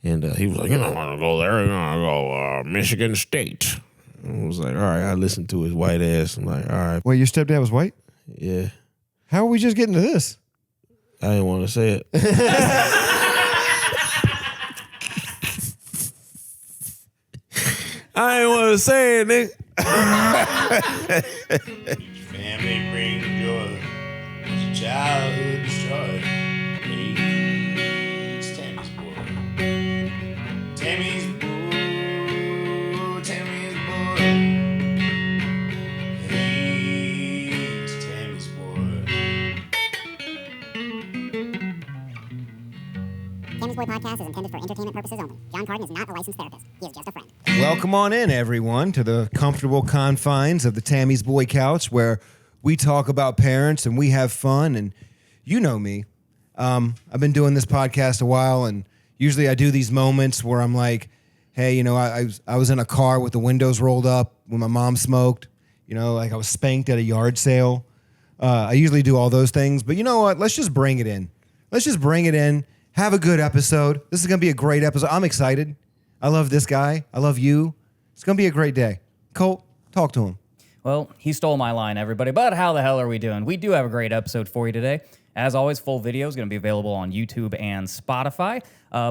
And he was like, you don't want to go there. You're going to go Michigan State. And I was like, all right. I listened to his white ass. I'm like, all right. Wait, your stepdad was white? Yeah. How are we just getting to this? I didn't want to say it. I didn't want to say it, nigga. Family brings joy. It's childhood destroyed. It's Tammy's boy. Tammy's boy. Tammy's boy. It's Tammy's boy. Tammy's Boy Podcast is intended for entertainment purposes only. Jon Carden is not a licensed therapist. He is just a friend. Welcome on in, everyone, to the comfortable confines of the Tammy's Boy Couch, where we talk about parents and we have fun. And you know me. I've been doing this podcast a while, and usually I do these moments where I'm like, hey, you know, I was in a car with the windows rolled up when my mom smoked. You know, like I was spanked at a yard sale. I usually do all those things. But you know what? Let's just bring it in. Let's just bring it in. Have a good episode. This is going to be a great episode. I'm excited. I love this guy. I love you. It's going to be a great day. Colt, talk to him. Well, he stole my line, everybody, but how the hell are we doing? We do have a great episode for you today. As always, full video is going to be available on YouTube and Spotify.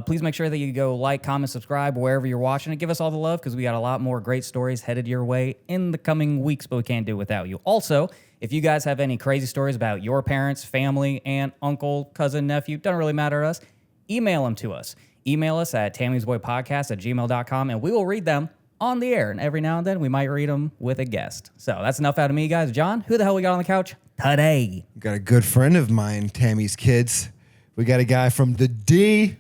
Please make sure that you go like, comment, subscribe wherever you're watching it. Give us all the love because we got a lot more great stories headed your way in the coming weeks, but we can't do it without you. Also, if you guys have any crazy stories about your parents, family, aunt, uncle, cousin, nephew, doesn't really matter to us, email them to us. Email us at tammy'sboypodcast@gmail.com, and we will read them on the air. And every now and then, we might read them with a guest. So that's enough out of me, guys. John, who the hell we got on the couch today? We got a good friend of mine, Tammy's kids. We got a guy from the D.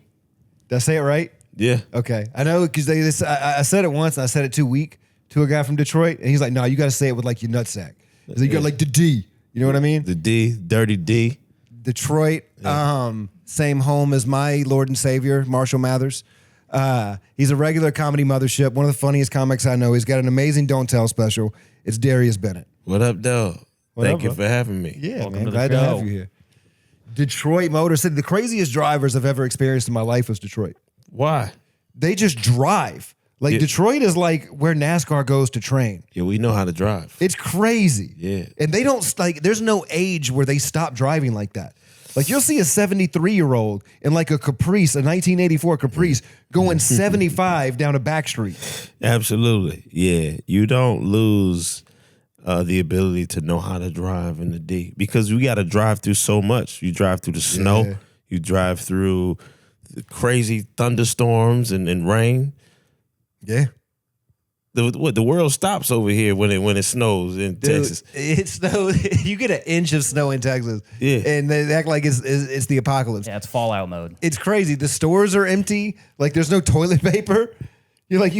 Did I say it right? Yeah. Okay. I know because I said it once, and I said it too weak to a guy from Detroit, and he's like, no, you got to say it with like your nutsack. So you got like the D. You know what I mean? The D, Dirty D. Detroit, same home as my Lord and Savior, Marshall Mathers. He's a regular comedy mothership, one of the funniest comics I know. He's got an amazing Don't Tell special. It's Darius Bennett. What up, dog? Thank you for having me. Yeah, Welcome man. to the Glad to show. have you here. Detroit Motor City. The craziest drivers I've ever experienced in my life was Detroit. Why? They just drive. Like, Yeah. Detroit is like where NASCAR goes to train. Yeah, we know how to drive. It's crazy. Yeah. And they don't, like, there's no age where they stop driving like that. Like, you'll see a 73-year-old in like a Caprice, a 1984 Caprice, going 75 down a back street. Absolutely. Yeah. You don't lose the ability to know how to drive in the D because we got to drive through so much. You drive through the snow. Yeah. You drive through the crazy thunderstorms and rain. Yeah. The world stops over here when it snows in Texas. It snows. You get an inch of snow in Texas. Yeah. And they act like it's the apocalypse. Yeah, it's Fallout mode. It's crazy. The stores are empty. Like, there's no toilet paper. You're like,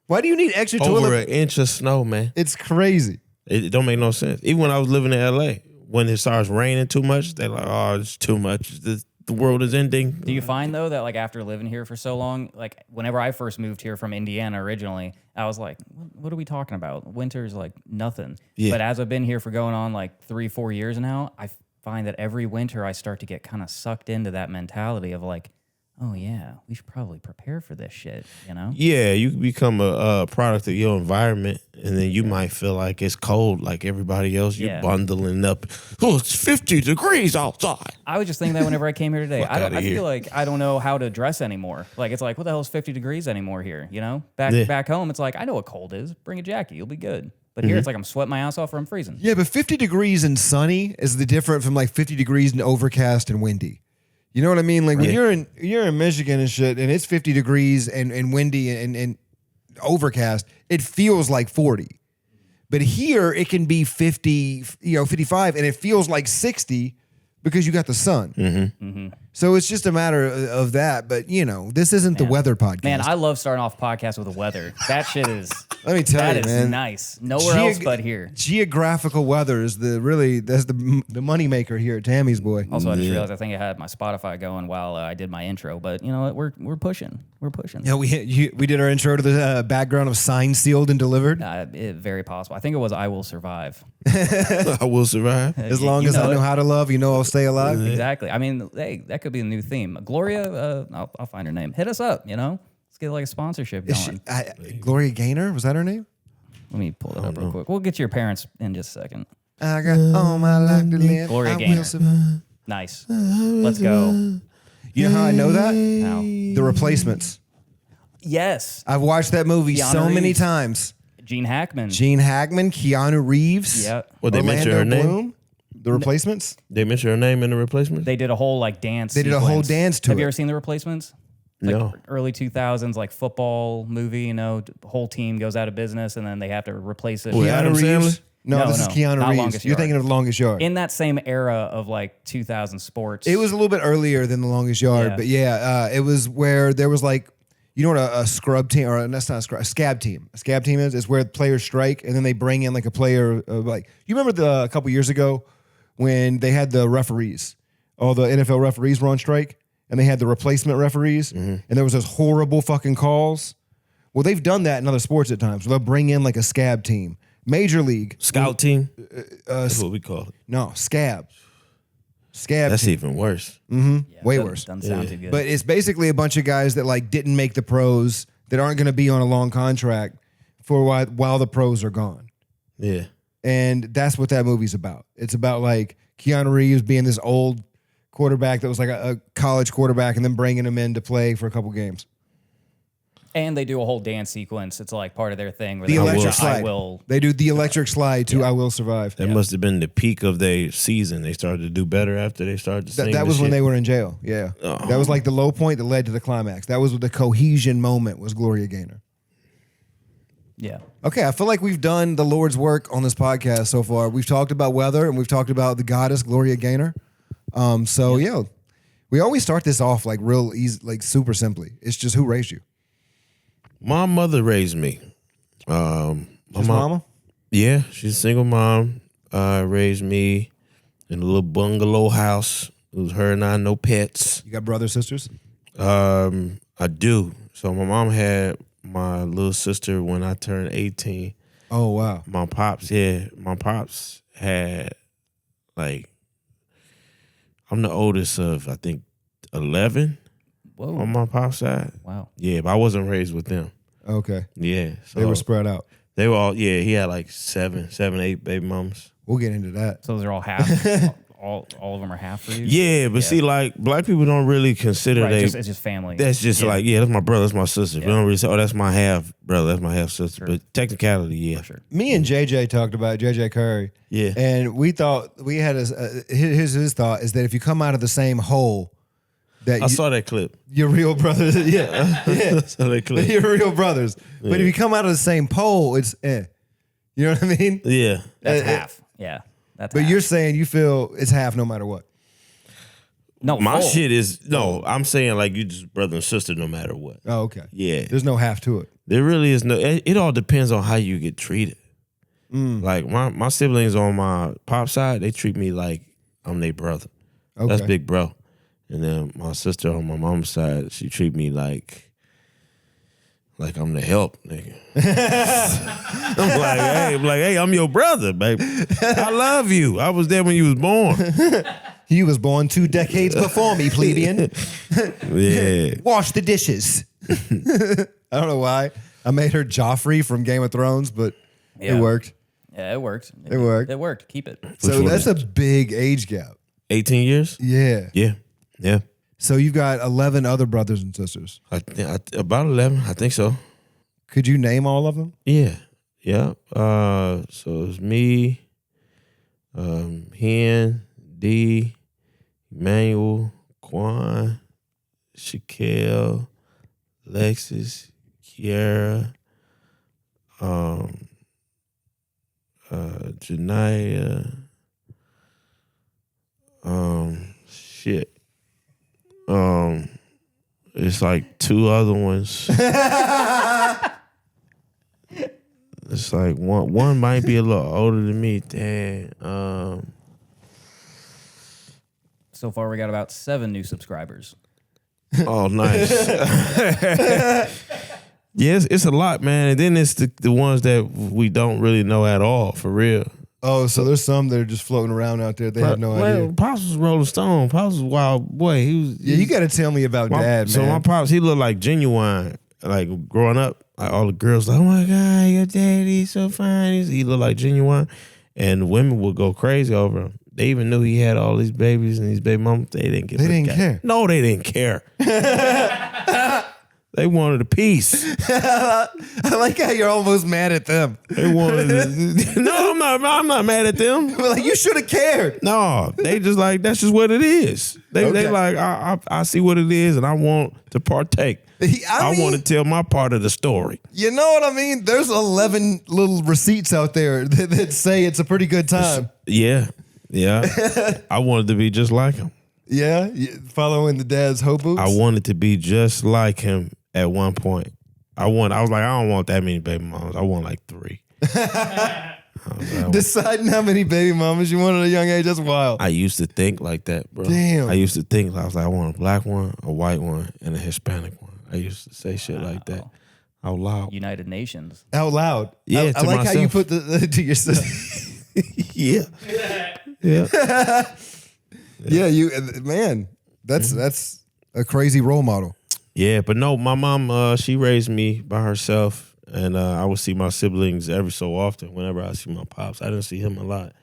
why do you need extra toilet Over paper? an inch of snow, man. It's crazy. It don't make no sense. Even when I was living in LA, when it starts raining too much, they're like, oh, it's too much. The world is ending. Do you find, though, that like after living here for so long, like whenever I first moved here from Indiana originally, I was like, what are we talking about? Winter's like nothing. Yeah. But as I've been here for going on like 3-4 years now, I find that every winter I start to get kind of sucked into that mentality of like, oh yeah, we should probably prepare for this shit, you know? Yeah, you become a product of your environment, and then you might feel like it's cold like everybody else. You're bundling up. Oh, it's 50 degrees outside. I was just thinking that whenever I came here today. I outta here. feel like I don't know how to dress anymore. Like, it's like, what the hell is 50 degrees anymore here, you know? Back home, it's like, I know what cold is. Bring a jacket. You'll be good. But here, it's like I'm sweating my ass off or I'm freezing. Yeah, but 50 degrees and sunny is the different from like 50 degrees and overcast and windy. You know what I mean? Like when you're in Michigan and shit, and it's 50 degrees and windy and overcast, it feels like 40. But here it can be 50, 55, and it feels like 60 because you got the sun. So it's just a matter of that. But this isn't the weather podcast. Man, I love starting off podcasts with the weather. That shit is Let me tell That you, is man. nice. Nowhere else but here. Geographical weather is that's the moneymaker here at Tammy's Boy. Also, I just realized I think I had my Spotify going while I did my intro, but you know what? We're pushing. We're pushing. Yeah, we did our intro to the background of Signed, Sealed, and Delivered. Very possible. I think it was "I Will Survive." I will survive. As long as I know how to love, I'll stay alive. Exactly. I mean, hey, that could be a new theme. Gloria, I'll find her name. Hit us up. Let's get like a sponsorship going. Gloria Gaynor, was that her name? Let me pull it up real quick. We'll get your parents in just a second. I got all my life to live. Gloria I Gaynor. will survive. Nice. Let's go. You know how I know that? Now, The Replacements. yes, I've watched that movie Keanu so many Reeves. times. Gene Hackman. Gene Hackman, Keanu Reeves. Yeah. Well, they mention her Orlando name. Bloom. The Replacements. They mention her name in the replacement. They did a whole like dance. They did a whole sequence. dance to Have you it. ever seen The Replacements? Like No. early 2000s, like football movie. The whole team goes out of business, and then they have to replace it. Well, Keanu Adam Reeves. Sandler? No, this is not Keanu Reeves. Longest You're Yard. thinking of Longest Yard. In that same era of like 2000 sports. It was a little bit earlier than The Longest Yard, Yeah. but yeah, it was where there was like, you know what a scrub team, or that's not a scrub, a scab team. A scab team is where players strike and then they bring in like a player. Like, you remember a couple years ago when they had the referees, all the NFL referees were on strike, and they had the replacement referees, and there was those horrible fucking calls. Well, they've done that in other sports at times. They'll bring in like a scab team. Major League. Scout team. That's what we call it. No, scab. Scab That's team. even worse. Way doesn't- worse. Doesn't sound too good. But it's basically a bunch of guys that like didn't make the pros, that aren't going to be on a long contract for while the pros are gone. Yeah. And that's what that movie's about. It's about like Keanu Reeves being this old quarterback that was like a college quarterback and then bringing him in to play for a couple games. And they do a whole dance sequence. It's like part of their thing. Where The they electric I slide. will. They do the electric slide to I Will Survive. That must have been the peak of their season. They started to do better after they started to sing. That was when they were in jail. Yeah. Oh. That was like the low point that led to the climax. That was the cohesion moment, was Gloria Gaynor. Yeah. Okay, I feel like we've done the Lord's work on this podcast so far. We've talked about weather and we've talked about the goddess Gloria Gaynor. Yeah, we always start this off like real easy, like super simply. It's just who raised you? My mother raised me. My Just mama? Yeah, she's a single mom. Raised me in a little bungalow house. It was her and I, no pets. You got brothers, sisters? I do. So my mom had my little sister when I turned 18. Oh, wow. My pops had like, I'm the oldest of, I think, 11 Whoa. on my pop's side. Wow. Yeah, but I wasn't raised with them. Okay. Yeah. So They were spread out. They were all, yeah, he had like 7, 8 baby mamas. We'll get into that. So those are all half. all of them are half for you. Yeah, but see, like, black people don't really consider Right. It's just family. that's just like, yeah, that's my brother, that's my sister. We don't really say, oh, that's my half brother, that's my half sister. But technicality, yeah. For sure. Me and JJ talked about it, JJ Curry. Yeah. And we thought, we had his thought is that if you come out of the same hole, that I saw that clip. your real brothers, yeah. I saw that clip. You're real brothers. But if you come out of the same pole, it's You know what I mean? Yeah. That's half. Yeah. That's But half. you're saying you feel it's half no matter what. no My full. shit is, no, I'm saying like you just brother and sister no matter what. Oh, okay. Yeah. There's no half to it. There really is no, it all depends on how you get treated. Like my siblings on my pop side, they treat me like I'm their brother. Okay. That's big bro. And then my sister on my mom's side, she treat me like I'm the help, nigga. I'm like, hey, I'm your brother, baby. I love you. I was there when you was born. He was born 2 decades before me, plebeian. Yeah. Wash the dishes. I don't know why. I made her Joffrey from Game of Thrones, but Yeah. it worked. Yeah, it worked. It worked. It worked. Keep it. So one that's is a big age gap. 18 years? Yeah. Yeah. Yeah. So you've got 11 other brothers and sisters. About 11, I think so. Could you name all of them? Yeah. Yeah. So it's me, Hen, D, Emmanuel, Quan, Shaquille, Lexus, Kiara, Janaya, shit. It's like 2 other ones. It's like one might be a little older than me. Damn. So far, we got about 7 new subscribers. Oh, nice. Yes, it's a lot, man. And then it's the ones that we don't really know at all, for real. Oh, so there's some that are just floating around out there. They have no idea. Pops was Rolling Stone. Pops was a wild boy. He was. Yeah, you got to tell me about Dad, man. So my pops, he looked like Genuine. Like growing up, like all the girls like, oh my God, your daddy's so fine. He looked like Genuine, and women would go crazy over him. They even knew he had all these babies and these baby mamas. They didn't give. They didn't care. No, they didn't care. They wanted a piece. I like how you're almost mad at them. They wanted. No, I'm not mad at them. Like, you should have cared. No, they just like, that's just what it is. They like, I see what it is, and I want to partake. I want to tell my part of the story. You know what I mean? There's 11 little receipts out there that say it's a pretty good time. Yeah. I wanted to be just like him. Yeah, following the dad's hoe boots. I wanted to be just like him at one point. I was like, I don't want that many baby mamas. I want like 3. Deciding how many baby mamas you want at a young age, that's wild. I used to think like that, bro. Damn. I used to think, I was like, I want a black one, a white one, and a Hispanic one. I used to say shit like that out loud. United Nations. Out loud. Yeah, I like how you put the to yourself. Yeah. Yeah, man, that's a crazy role model. Yeah, but no, my mom, she raised me by herself, and I would see my siblings every so often. Whenever I see my pops, I didn't see him a lot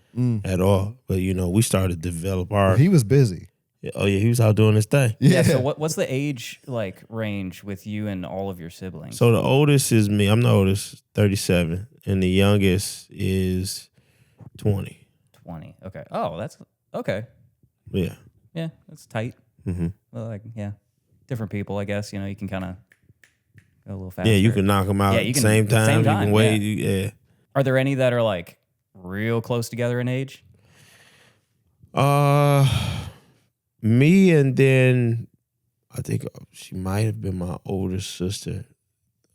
at all. But we started to develop our. He was busy. Oh yeah, he was out doing his thing. Yeah. So what's the age range with you and all of your siblings? So the oldest is me. I'm the oldest, 37, and the youngest is 20. 20. Okay. Oh, that's okay. Yeah. Yeah, that's tight. Mm-hmm. Well, different people, I guess. You can kind of go a little faster. Yeah, you can knock them out at the same time. You can wait. Yeah. Are there any that are real close together in age? Me, and then I think she might have been my older sister.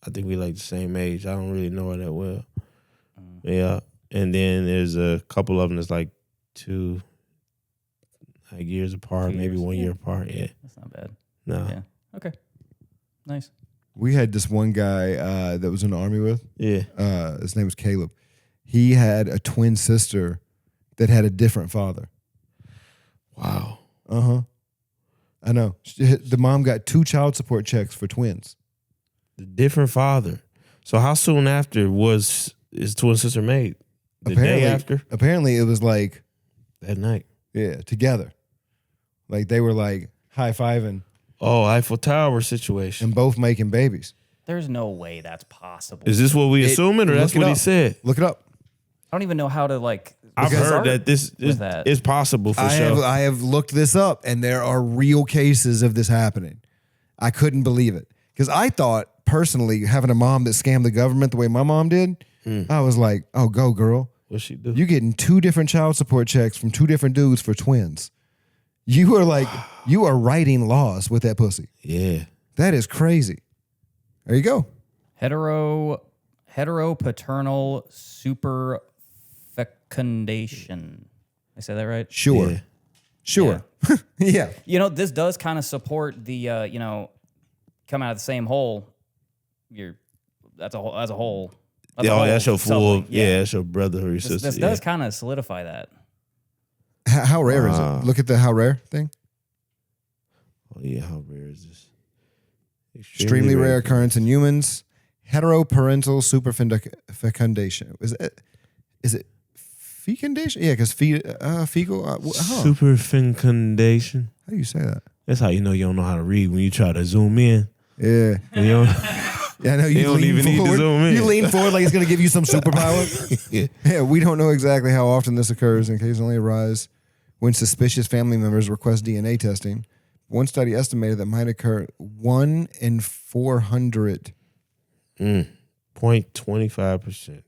I think we the same age. I don't really know her that well. Yeah. And then there's a couple of them that's 2 years apart, maybe 1 year apart. Yeah. That's not bad. No. Yeah. Okay. Nice. We had this one guy that was in the Army with. Yeah. His name was Caleb. He had a twin sister that had a different father. Wow. Uh-huh. I know. The mom got 2 child support checks for twins. The different father. So how soon after was his twin sister made? The day after? Apparently it was that night. Yeah, together. They were high-fiving. Oh, Eiffel Tower situation. And both making babies. There's no way that's possible. Is this what we assuming, or that's what he said? Look it up. I don't even know how to I've heard that this is possible for sure. I have looked this up, and there are real cases of this happening. I couldn't believe it. Because I thought, personally, having a mom that scammed the government the way my mom did, I was like, oh, go, girl. What'd she do? You're getting 2 different child support checks from 2 different dudes for twins. You are you are writing laws with that pussy. Yeah. That is crazy. There you go. Heteropaternal superfecundation. I say that right? Sure. Yeah. Sure. Yeah. This does kind of support the, come out of the same hole. That's a hole. That's your full. Yeah, that's your brother or your sister. This does kind of solidify that. How rare is it? Look at the how rare thing. Oh yeah, how rare is this? Extremely rare occurrence in humans. Heteroparental superfecundation. Is it fecundation? Yeah, because fecal. Superfecundation. How do you say that? That's how you know you don't know how to read when you try to zoom in. Yeah. And you don't, Yeah, I know you don't even need to zoom in. You lean forward like it's going to give you some superpower. Yeah, we don't know exactly how often this occurs and occasionally arise when suspicious family members request DNA testing. One study estimated that might occur 1 in 400. 0.25%.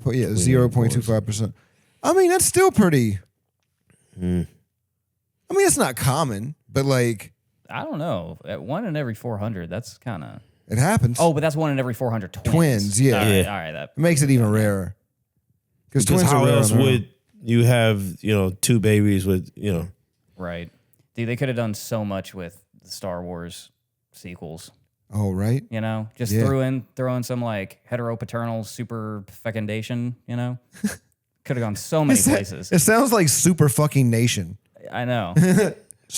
But yeah, 0.25%. I mean, that's still pretty. I mean, it's not common, but I don't know. At 1 in every 400, that's kind of. It happens. Oh, but that's 1 in every 400 twins. Twins, yeah. All right, Yeah. all right. That It makes it even rarer. Because twins how are rare else on their own. would you have, 2 babies with, right. Dude, they could have done so much with the Star Wars sequels. Oh, right. Just Yeah. throw in some like heteropaternal super fecundation. Could have gone so many places. It sounds like super fucking nation. I know.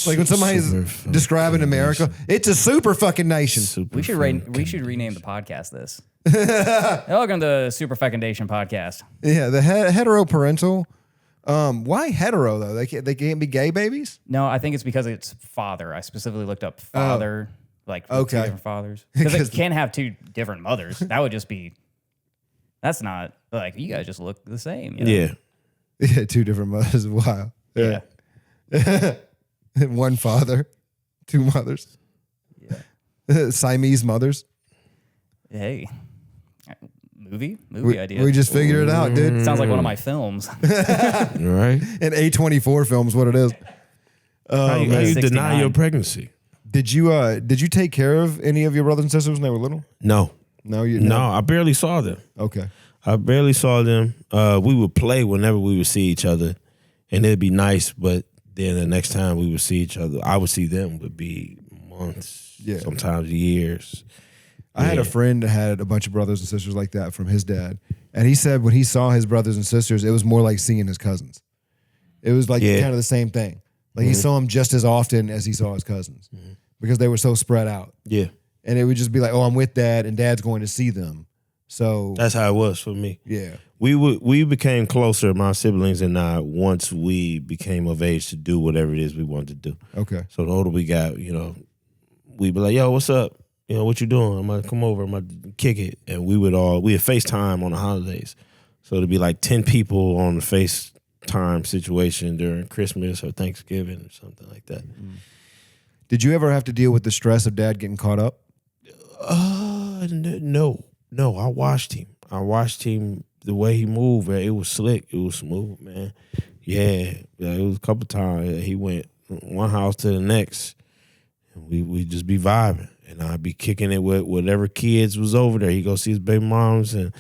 Like when somebody's describing America, it's a super fucking nation. We should rename the podcast this. Welcome to the Super Fecundation Podcast. Yeah, the heteroparental. Why hetero though? They can't be gay babies. No, I think it's because it's father. I specifically looked up father, like 2 different fathers. Because it can't have 2 different mothers. That would just be. That's not like you guys just look the same. Yeah. Yeah, 2 different mothers. Wow. Yeah. One father, 2 mothers. Yeah. Siamese mothers. Hey. Movie idea. We just figured it out, dude. Sounds like one of my films. Right? An A24 film is what it is. How you 69. deny your pregnancy? Did you take care of any of your brothers and sisters when they were little? No. No, you No, I barely saw them. Okay. I barely saw them. We would play whenever we would see each other, and it'd be nice. But then the next time we would see each other, I would see them would be months, sometimes years. I had a friend that had a bunch of brothers and sisters like that from his dad, and he said when he saw his brothers and sisters, it was more like seeing his cousins. It was like kind of the same thing. Like he saw them just as often as he saw his cousins because they were so spread out. Yeah, and it would just be like, oh, I'm with dad, and dad's going to see them. So that's how it was for me. Yeah. We became closer, my siblings and I, once we became of age to do whatever it is we wanted to do. Okay. So the older we got, we'd be like, yo, what's up? What you doing? I'm gonna come over, I'm gonna kick it. And we would FaceTime on the holidays. So it'd be like 10 people on the FaceTime situation during Christmas or Thanksgiving or something like that. Did you ever have to deal with the stress of dad getting caught up? No, I watched him. The way he moved, man, it was slick. It was smooth, man. Yeah, it was a couple times. He went one house to the next. And we just be vibing. And I'd be kicking it with whatever kids was over there. He go see his baby moms and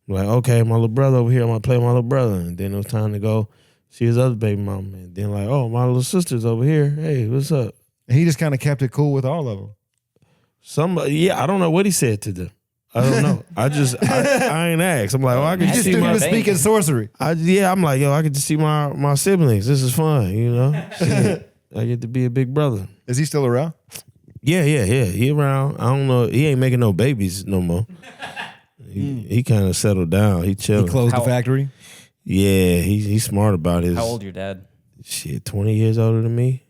I'm like, okay, my little brother over here, I'm gonna play with my little brother. And then it was time to go see his other baby mom. And then like, oh, my little sister's over here. Hey, what's up? And he just kind of kept it cool with all of them. I don't know what he said to them. I don't know. I ain't asked. I'm like, I can just see my speaking sorcery. I'm like, yo, I get to see my siblings. This is fun, Shit. I get to be a big brother. Is he still around? Yeah. He around. I don't know. He ain't making no babies no more. He kind of settled down. He chilling. He closed the factory? Yeah, he's smart about his. How old your dad? Shit, 20 years older than me.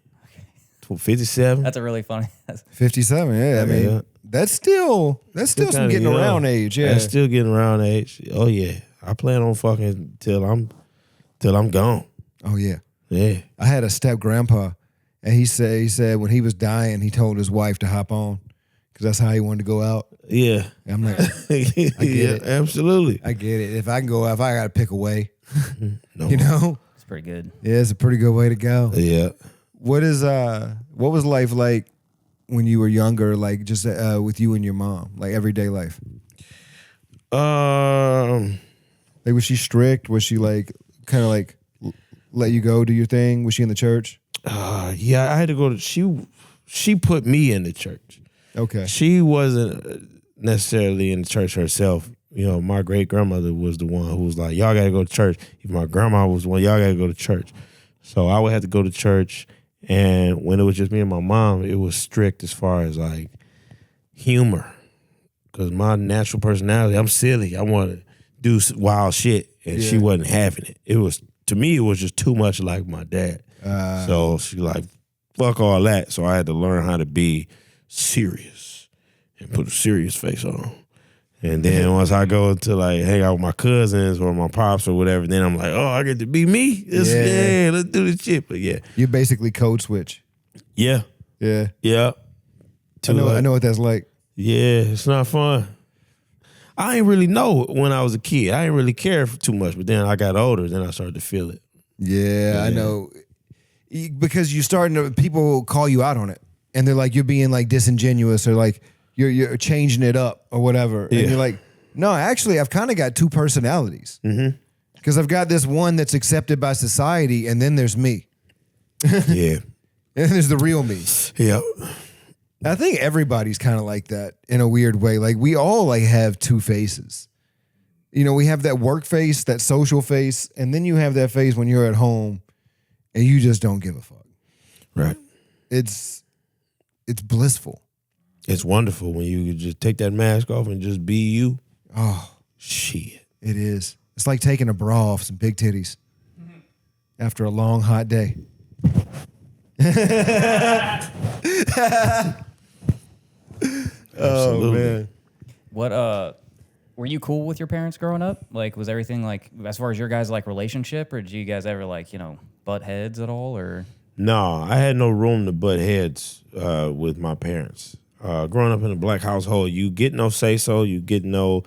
57. That's a really funny. 57, yeah. I mean, Yeah. that's still some getting around age, yeah. That's still getting around age. Oh yeah. I plan on fucking till I'm gone. Oh yeah. Yeah. I had a step grandpa, and he said when he was dying, he told his wife to hop on because that's how he wanted to go out. Yeah. And I'm like, yeah, it. absolutely. I get it. If I can go out, if I got to pick a way, No. It's pretty good. Yeah, it's a pretty good way to go. Yeah. What was life like when you were younger, like just with you and your mom, like everyday life? Like, was she strict? Was she like kind of like let you go do your thing? Was she in the church? Yeah, I had to go to. She put me in the church. Okay. She wasn't necessarily in the church herself. My great grandmother was the one who was like, y'all got to go to church. If my grandma was the one, y'all got to go to church. So I would have to go to church. And when it was just me and my mom, it was strict as far as like humor. Because my natural personality, I'm silly. I want to do wild shit. And she wasn't having it. To me, it was just too much like my dad. So she like, fuck all that. So I had to learn how to be serious and put a serious face on. And then once I go to like hang out with my cousins or my pops or whatever, then I'm like, oh, I get to be me. Yeah, let's do this shit. But yeah. You basically code switch. Yeah. Yeah. Yeah. I know what that's like. Yeah, it's not fun. I ain't really know when I was a kid. I didn't really care too much. But then I got older, then I started to feel it. Yeah, I know. Because people call you out on it. And they're like, you're being like disingenuous or like, you're changing it up or whatever. And Yeah. you're like, no, actually, I've kind of got two personalities. Because I've got this one that's accepted by society, and then there's me. Yeah. And there's the real me. Yeah. I think everybody's kind of like that in a weird way. Like we all like have two faces. You know, we have that work face, that social face, and then you have that face when you're at home and you just don't give a fuck. Right. It's blissful. It's wonderful when you just take that mask off and just be you. Oh, Shit. it is. It's like taking a bra off some big titties after a long, hot day. Oh, man. What were you cool with your parents growing up? Like, was everything like as far as your guys' like relationship, or did you guys ever like butt heads at all? Or No, I had no room to butt heads with my parents. Growing up in a black household, you get no say so, you get no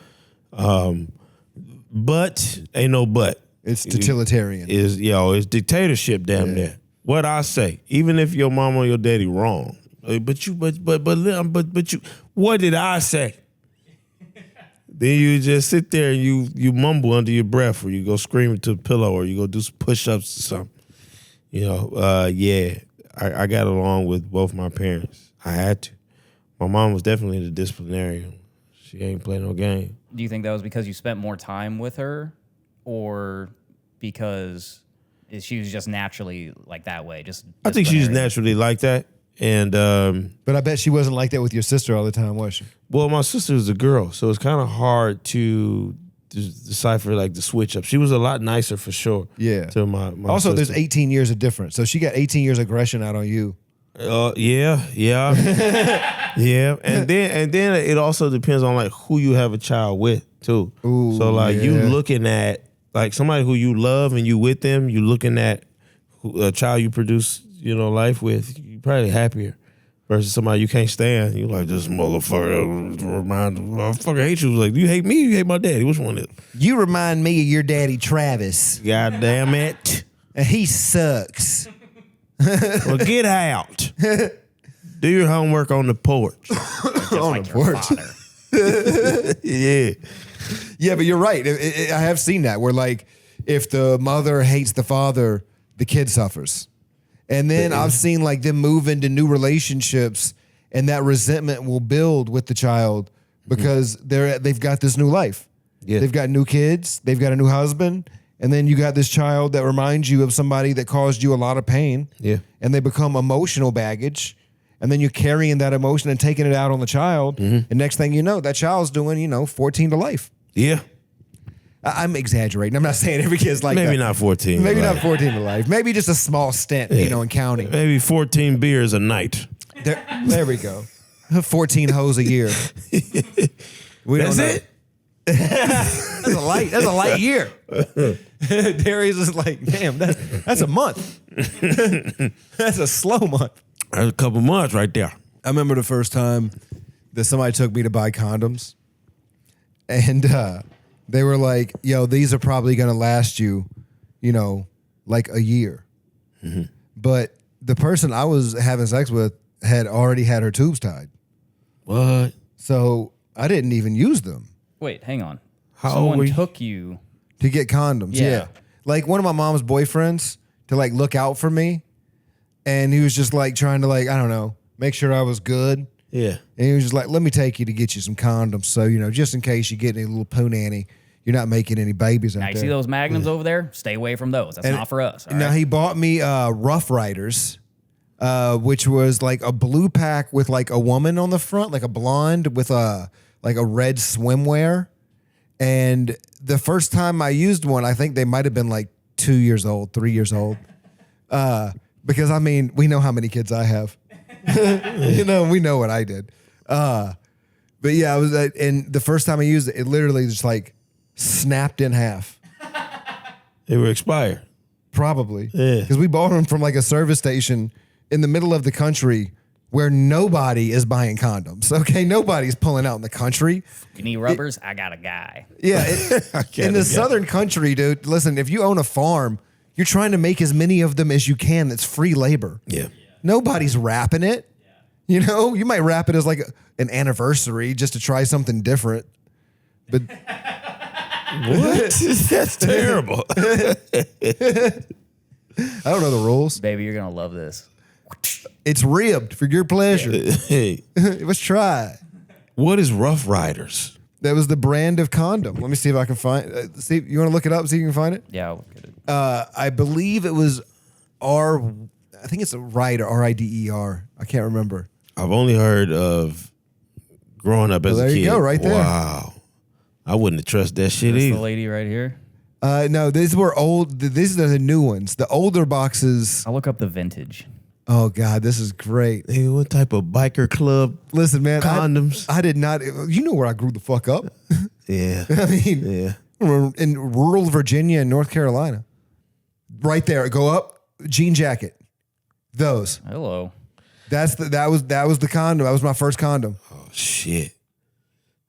but ain't no but. It's totalitarian. It's dictatorship damn near. What I say, even if your mama or your daddy wrong, but you, what did I say? Then you just sit there and you mumble under your breath, or you go scream into the pillow, or you go do some push-ups or something. I got along with both my parents. I had to. My mom was definitely the disciplinarian. She ain't play no game. do you think that was because you spent more time with her, or because she was just naturally like that way? I think she's naturally like that. And But I bet she wasn't like that with your sister all the time, was she? well, my sister was a girl, so it's kind of hard to decipher like the switch up. She was a lot nicer for sure. Yeah. To my also, sister. there's 18 years of difference, so she got 18 years aggression out on you. Yeah. Yeah. And then it also depends on like who you have a child with too. Ooh, so like you yeah. looking at like somebody who you love and you with them, you looking at a child you produce, life with, you probably happier versus somebody you can't stand. You like, this motherfucker I fucking hate you. Like, do you hate me? You hate my daddy? Which one is it? You remind me of your daddy, Travis. God damn it. And he sucks. Well, get out. Do your homework on the porch. on the porch. Yeah. Yeah, but you're right. I have seen that where like if the mother hates the father, the kid suffers. And then I've seen like them move into new relationships and that resentment will build with the child because they've got this new life. Yeah. They've got new kids, they've got a new husband, and then you got this child that reminds you of somebody that caused you a lot of pain. Yeah. And they become emotional baggage. And then you're carrying that emotion and taking it out on the child. And next thing you know, that child's doing, 14 to life. Yeah. I'm exaggerating. I'm not saying every kid's like Maybe that. not 14. Maybe like, not 14 to life. Maybe just a small stint, in counting. Maybe 14 beers a night. There we go. 14 hoes a year. That's it? That's a light year. Darius is like, damn, that's a month. That's a slow month. That's a couple months right there. I remember the first time that somebody took me to buy condoms. And they were like, yo, these are probably going to last you, like a year. But the person I was having sex with had already had her tubes tied. What? So I didn't even use them Wait, hang on. How old Someone were you? took you. to get condoms. Yeah. Like one of my mom's boyfriends to like look out for me. And he was just like trying to like, I don't know, make sure I was good. Yeah. And he was just like, let me take you to get you some condoms. So, just in case you get any little poo nanny, you're not making any babies out Now, there. you see those magnums over there? Stay away from those. That's And not for us. all Now right? he bought me Rough Riders, which was like a blue pack with like a woman on the front, like a blonde with a red swimwear. And the first time I used one, I think they might have been like 2 years old, 3 years old. Because we know how many kids I have. We know what I did. But yeah, I was, and the first time I used it, it literally just like snapped in half. They were expired. Probably. Yeah. Because we bought them from like a service station in the middle of the country where nobody is buying condoms. Okay, nobody's pulling out in the country. You need rubbers? I got a guy. Yeah, in the Yeah. southern country, dude. Listen, if you own a farm, you're trying to make as many of them as you can. It's free labor. Yeah. Nobody's wrapping it. You know, you might wrap it as like an anniversary just to try something different. But What? That's terrible. I don't know the rules. Baby, you're gonna love this. It's ribbed for your pleasure. Hey, Let's try. what is Rough Riders? That was the brand of condom. Let me see if I can find. See, you want to look it up? See if you can find it. Yeah, I'll look at it. I believe it was I think it's a Rider, R-I-D-E-R. I can't remember. I've only heard of growing up as Well, a there kid. you go, right there. Wow. I wouldn't have trusted that shit This the either. lady right here. No, these were old. These are the new ones. The older boxes. I'll look up the vintage. Oh God, this is great. Hey, what type of biker club? Listen, man. Condoms. I did not. You know where I grew the fuck up. Yeah. I mean, Yeah. in rural Virginia and North Carolina. Right there. Go up. Jean jacket. Those. Hello. That was the condom. That was my first condom. Oh shit.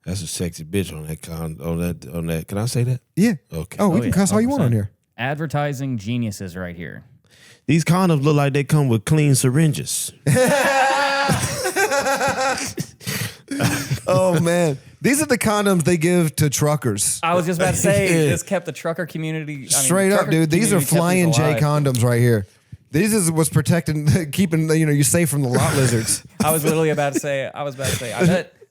That's a sexy bitch on that. Can I say that? Yeah. Okay. Oh, we can yeah, cuss all you want 100%. on here. Advertising geniuses right here. These condoms look like they come with clean syringes. Oh man, these are the condoms they give to truckers. I was just about to say this kept the trucker community Straight up, dude. These are Flying J condoms right here. These is what's protecting, keeping you safe from the lot lizards. I was literally about to say. I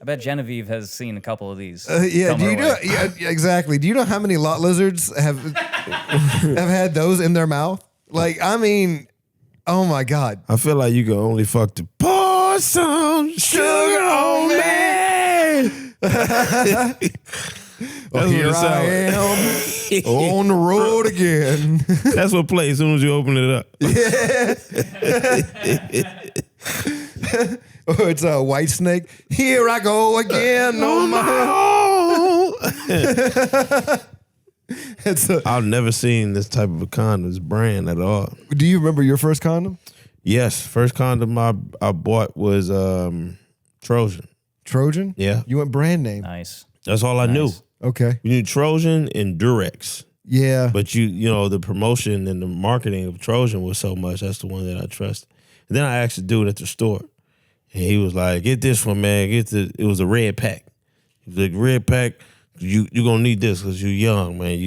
bet Genevieve has seen a couple of these. Yeah, come do her you know? way. Yeah, exactly. Do you know how many lot lizards have had those in their mouth? Like, I mean, oh my God. I feel like you can only fuck to pour some sugar on me. Well, here I am on the road again. That's what plays as soon as you open it up. Oh, it's a white snake. Here I go again on my own. I've never seen this type of a condoms brand at all. Do you remember your first condom? Yes, first condom I bought was Trojan. Trojan? Yeah. You went brand name. Nice. That's all I knew. Okay. You knew Trojan and Durex. Yeah. But you know, the promotion and the marketing of Trojan was so much. That's the one that I trust. And then I asked the dude at the store. And he was like, get this one, man. It was a red pack. He was like, red pack, you're going to need this because you're young, man.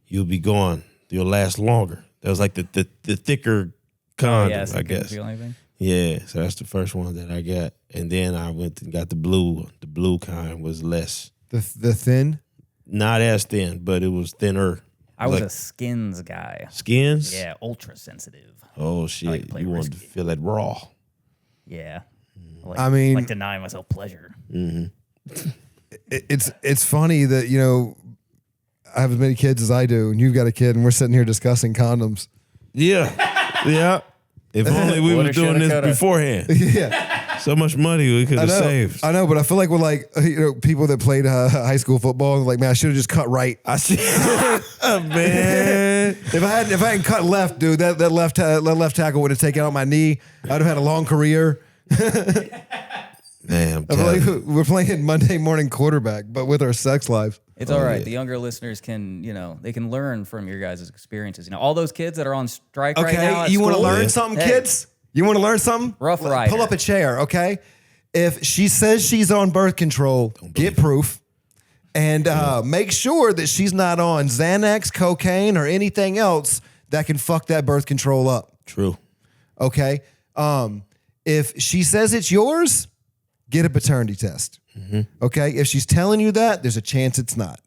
You'll be gone. You'll last longer. That was like the thicker condom, Yes, I guess. Feel anything? Yeah, so that's the first one that I got. And then I went and got the blue. The blue kind was less. The thin? Not as thin, but it was thinner. I was Like a skins guy. skins? Yeah, ultra sensitive. Oh, I shit. like to play You wanted to risky. feel it raw. Yeah. I mean- like denying myself pleasure. It's funny that, I have as many kids as I do, and you've got a kid, and we're sitting here discussing condoms. Yeah. Yeah. If only we Woulda, were doing shoulda, this coulda. beforehand. Yeah. So much money we could have saved. I know, but I feel like we're like, people that played high school football, and like, man, I should have just cut right. I see. Man. If I hadn't cut left, dude, that left tackle would have taken out my knee. I'd have had a long career. Damn. I feel like we're playing Monday morning quarterback, but with our sex lives. It's all right. The younger listeners can, they can learn from your guys' experiences. All those kids that are on strike right now. Okay, you want to school, learn something, hey, kids? You want to learn something? Rough Rider. Pull up a chair, okay? If she says she's on birth control, get proof. And make sure that she's not on Xanax, cocaine, or anything else that can fuck that birth control up. True. Okay? If she says it's yours, get a paternity test. Okay? If she's telling you that, there's a chance it's not.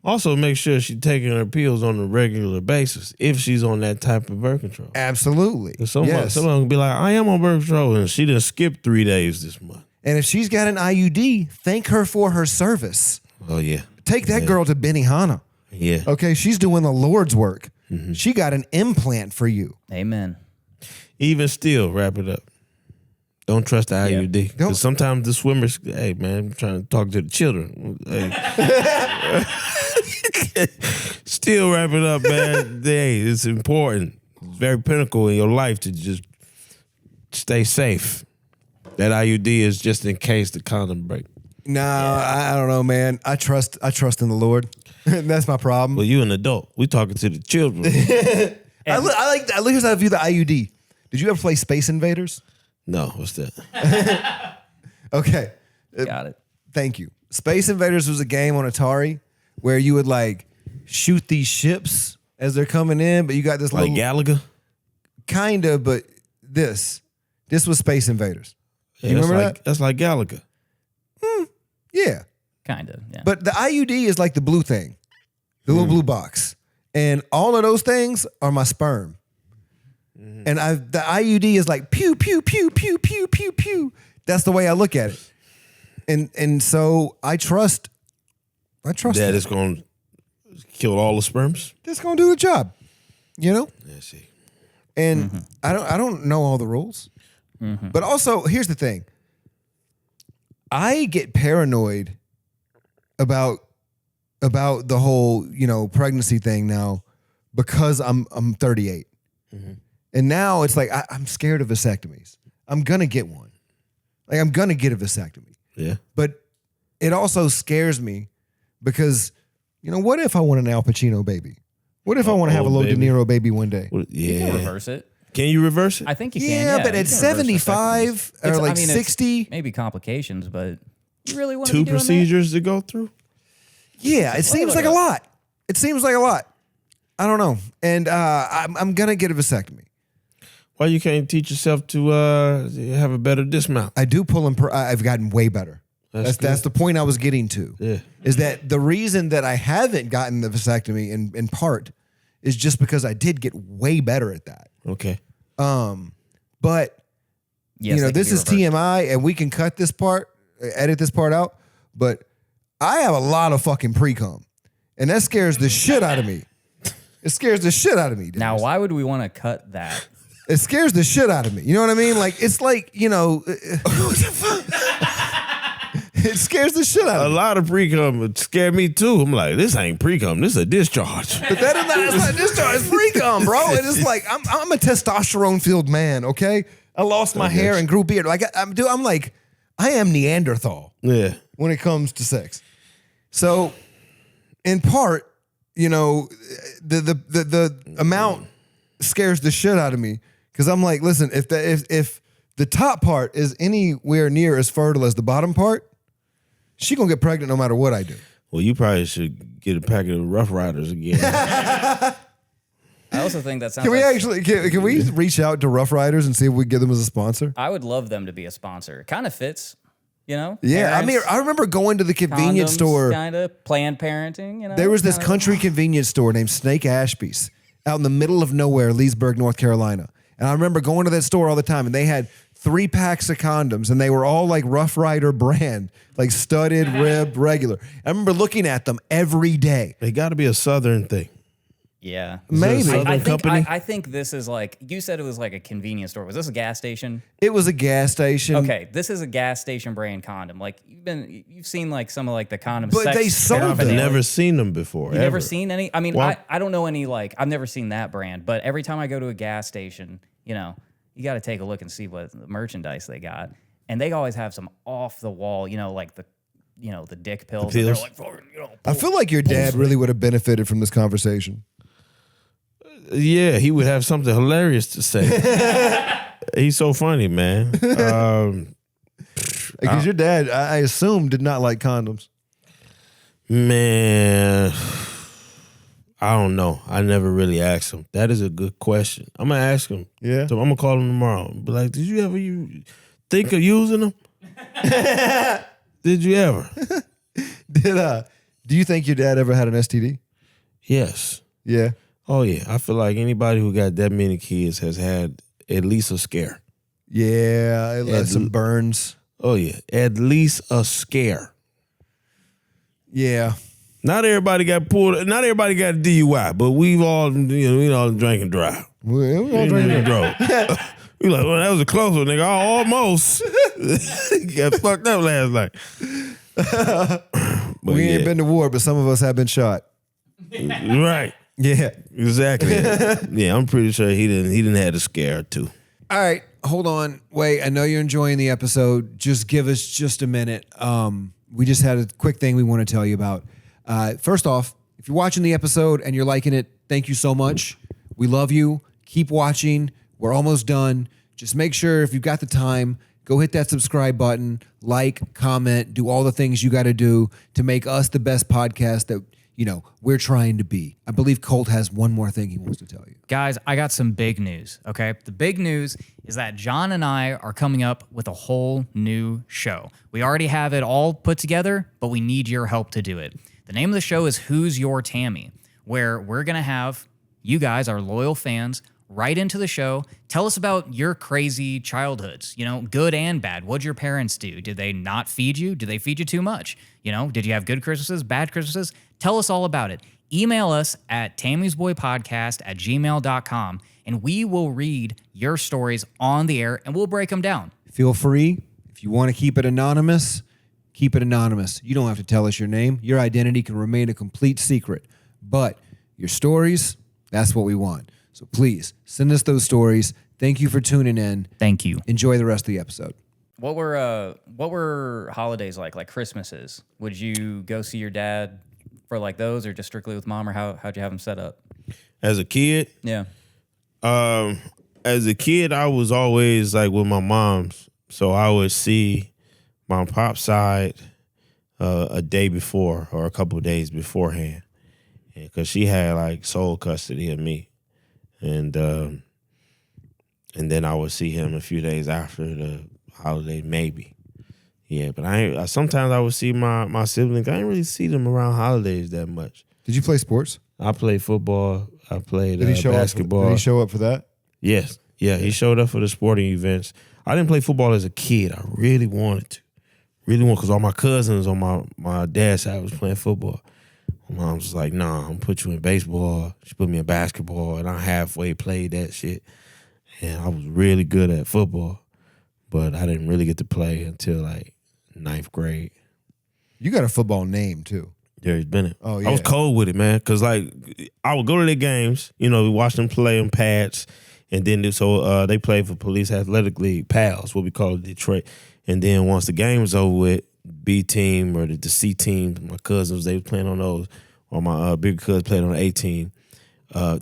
Also, make sure she's taking her pills on a regular basis if she's on that type of birth control. Absolutely. Someone can be like, I am on birth control, and she done skipped 3 days this month. And if she's got an IUD, thank her for her service. Oh, yeah. Take that girl to Benihana. Yeah. Okay, she's doing the Lord's work. She got an implant for you. Amen. Even still, wrap it up. Don't trust the IUD. Don't- Because sometimes the swimmers, hey, man, I'm trying to talk to the children. Hey. Still wrap it up, man. Hey, it's important. It's very pinnacle in your life to just stay safe. That IUD is just in case the condom break. No, I don't know, man. I trust in the Lord. That's my problem. Well, you an adult. We talking to the children. I look how I view the IUD. Did you ever play Space Invaders? No, what's that? Okay. Got it. Thank you. Space Invaders was a game on Atari where you would like shoot these ships as they're coming in, but you got this Like little Gallagher? kind of, but this was Space Invaders. Yeah, You remember that? That's like Gallagher. Yeah. Kind of. Yeah. But the IUD is like the blue thing, the little blue box. And all of those things are my sperm. And the IUD is like pew, pew, pew, pew, pew, pew, pew. That's the way I look at it. And so I trust That it. is going to kill all the sperms? It's gonna do the job. You know? Let's see. And I don't know all the rules. But also, here's the thing. I get paranoid about the whole, pregnancy thing now because I'm 38. And now it's like I'm scared of vasectomies. I'm gonna get one. Like I'm gonna get a vasectomy. Yeah. But it also scares me because, what if I want an Al Pacino baby? What if I want to have a little De Niro baby one day? You can reverse it. Can you reverse it? I think you can. Yeah, but you at can reverse 75 vasectomies. or like it's 60. maybe complications, but you really want to Two be doing procedures to go through? Yeah, it seems like a lot. It seems like a lot. I don't know. And I'm going to get a vasectomy. Why you can't teach yourself to have a better dismount? I do pull and I've gotten way better. That's the point I was getting to. Yeah. Is that the reason that I haven't gotten the vasectomy in part is just because I did get way better at that. Okay. But Yes, they can this be is reversed. TMI and we can cut this part, edit this part out, but I have a lot of fucking pre-cum. And that scares the shit out of me. It scares the shit out of me. Dennis. Now, why would we want to cut that? It scares the shit out of me. You know what I mean? Like, it's like, what the fuck? It scares the shit out A of me. lot of pre-cum would scare me too. I'm like, this ain't pre-cum, this is a discharge. But that is not, it's not discharge, it's pre-cum, bro. It's just like, I'm a testosterone-filled man, okay? I lost my hair and grew beard. Like, I'm like, I am Neanderthal Yeah. when it comes to sex. So, in part, the amount scares the shit out of me because I'm like, listen, if the top part is anywhere near as fertile as the bottom part, she gonna get pregnant no matter what I do. Well, you probably should get a packet of Rough Riders again. I also think that sounds Can we like actually can we reach out to Rough Riders and see if we can get them as a sponsor? I would love them to be a sponsor. It kind of fits, Yeah, I mean, I remember going to the convenience store. Kind of Planned Parenting. There was this kinda- country convenience store named Snake Ashby's out in the middle of nowhere, Leesburg, North Carolina. And I remember going to that store all the time, and they had 3 packs of condoms, and they were all like Rough Rider brand, like studded, ribbed, regular. I remember looking at them every day. They got to be a Southern thing. Yeah, Maybe. Southern company? I think this is like you said. It was like a convenience store. Was this a gas station? It was a gas station. Okay, this is a gas station brand condom. Like you've seen like some of like the condom. But sex they sold them. I've paraphernalia. never seen them before. You've never ever. seen any? I mean, Well- I don't know any, like, I've never seen that brand, but every time I go to a gas station, you got to take a look and see what merchandise they got. And they always have some off the wall, like the dick pills. The that they're pills? like, "Fucking, I feel like your dad really would have benefited from this conversation. Yeah, he would have something hilarious to say. He's so funny, man. Because your dad, I assume, did not like condoms. Man, I don't know. I never really asked him. That is a good question. I'm gonna ask him. Yeah? So I'm gonna call him tomorrow. Be like, did you ever think of using them? Did you ever? Do you think your dad ever had an STD? Yes. Yeah. Oh yeah. I feel like anybody who got that many kids has had at least a scare. Yeah, it had some burns. Oh yeah, at least a scare. Yeah. Not everybody got pulled. Not everybody got a DUI, but we've all, we all drink and drive. We all drinking and drove. We like, well, that was a close one, nigga. I almost got fucked up last night. But We yeah, ain't been to war, but some of us have been shot. right. Yeah. Exactly. Yeah, I'm pretty sure he didn't have a scare too. All right, hold on. Wait, I know you're enjoying the episode. Just give us just a minute. We just had a quick thing we want to tell you about. First off, if you're watching the episode and you're liking it, thank you so much. We love you. Keep watching. We're almost done. just make sure if you've got the time, go hit that subscribe button, like, comment, do all the things you got to do to make us the best podcast that, we're trying to be. I believe Colt has one more thing he wants to tell you. Guys, I got some big news, okay? The big news is that John and I are coming up with a whole new show. We already have it all put together, but we need your help to do it. The name of the show is Who's Your Tammy, where we're going to have you guys, our loyal fans, write into the show. Tell us about your crazy childhoods, good and bad. What'd your parents do? Did they not feed you? Did they feed you too much? Did you have good Christmases, bad Christmases? Tell us all about it. Email us at tammy'sboypodcast@gmail.com, and we will read your stories on the air, and we'll break them down. Feel free. If you want to keep it anonymous, keep it anonymous. You don't have to tell us your name. Your identity can remain a complete secret. But your stories, that's what we want. So please, send us those stories. Thank you for tuning in. Thank you. Enjoy the rest of the episode. What were holidays like Christmases? Would you go see your dad for like those, or just strictly with mom, or how'd you have them set up? As a kid, Yeah. as a kid, I was always like with my mom's, so I would see my pop's side a day before or a couple of days beforehand, because she had like sole custody of me, and then I would see him a few days after the holiday, maybe. Yeah, but sometimes I would see my siblings. I didn't really see them around holidays that much. Did you play sports? I played football. I played Did he show basketball. Did he show up for that? Yes. Yeah, he showed up for the sporting events. I didn't play football as a kid. I really wanted to. Because all my cousins on my dad's side was playing football. My mom was like, nah, I'm going to put you in baseball. She put me in basketball, and I halfway played that shit. And I was really good at football, but I didn't really get to play until like 9th grade. You got a football name, too. Darius Bennett. Oh, yeah. I was cold with it, man, because like I would go to their games, we watch them play on pads, and then they play for Police Athletic League, PALs, what we call it, Detroit. And then once the game was over with, B team or the C team, my cousins, they were playing on those, or my big cousin played on the A team.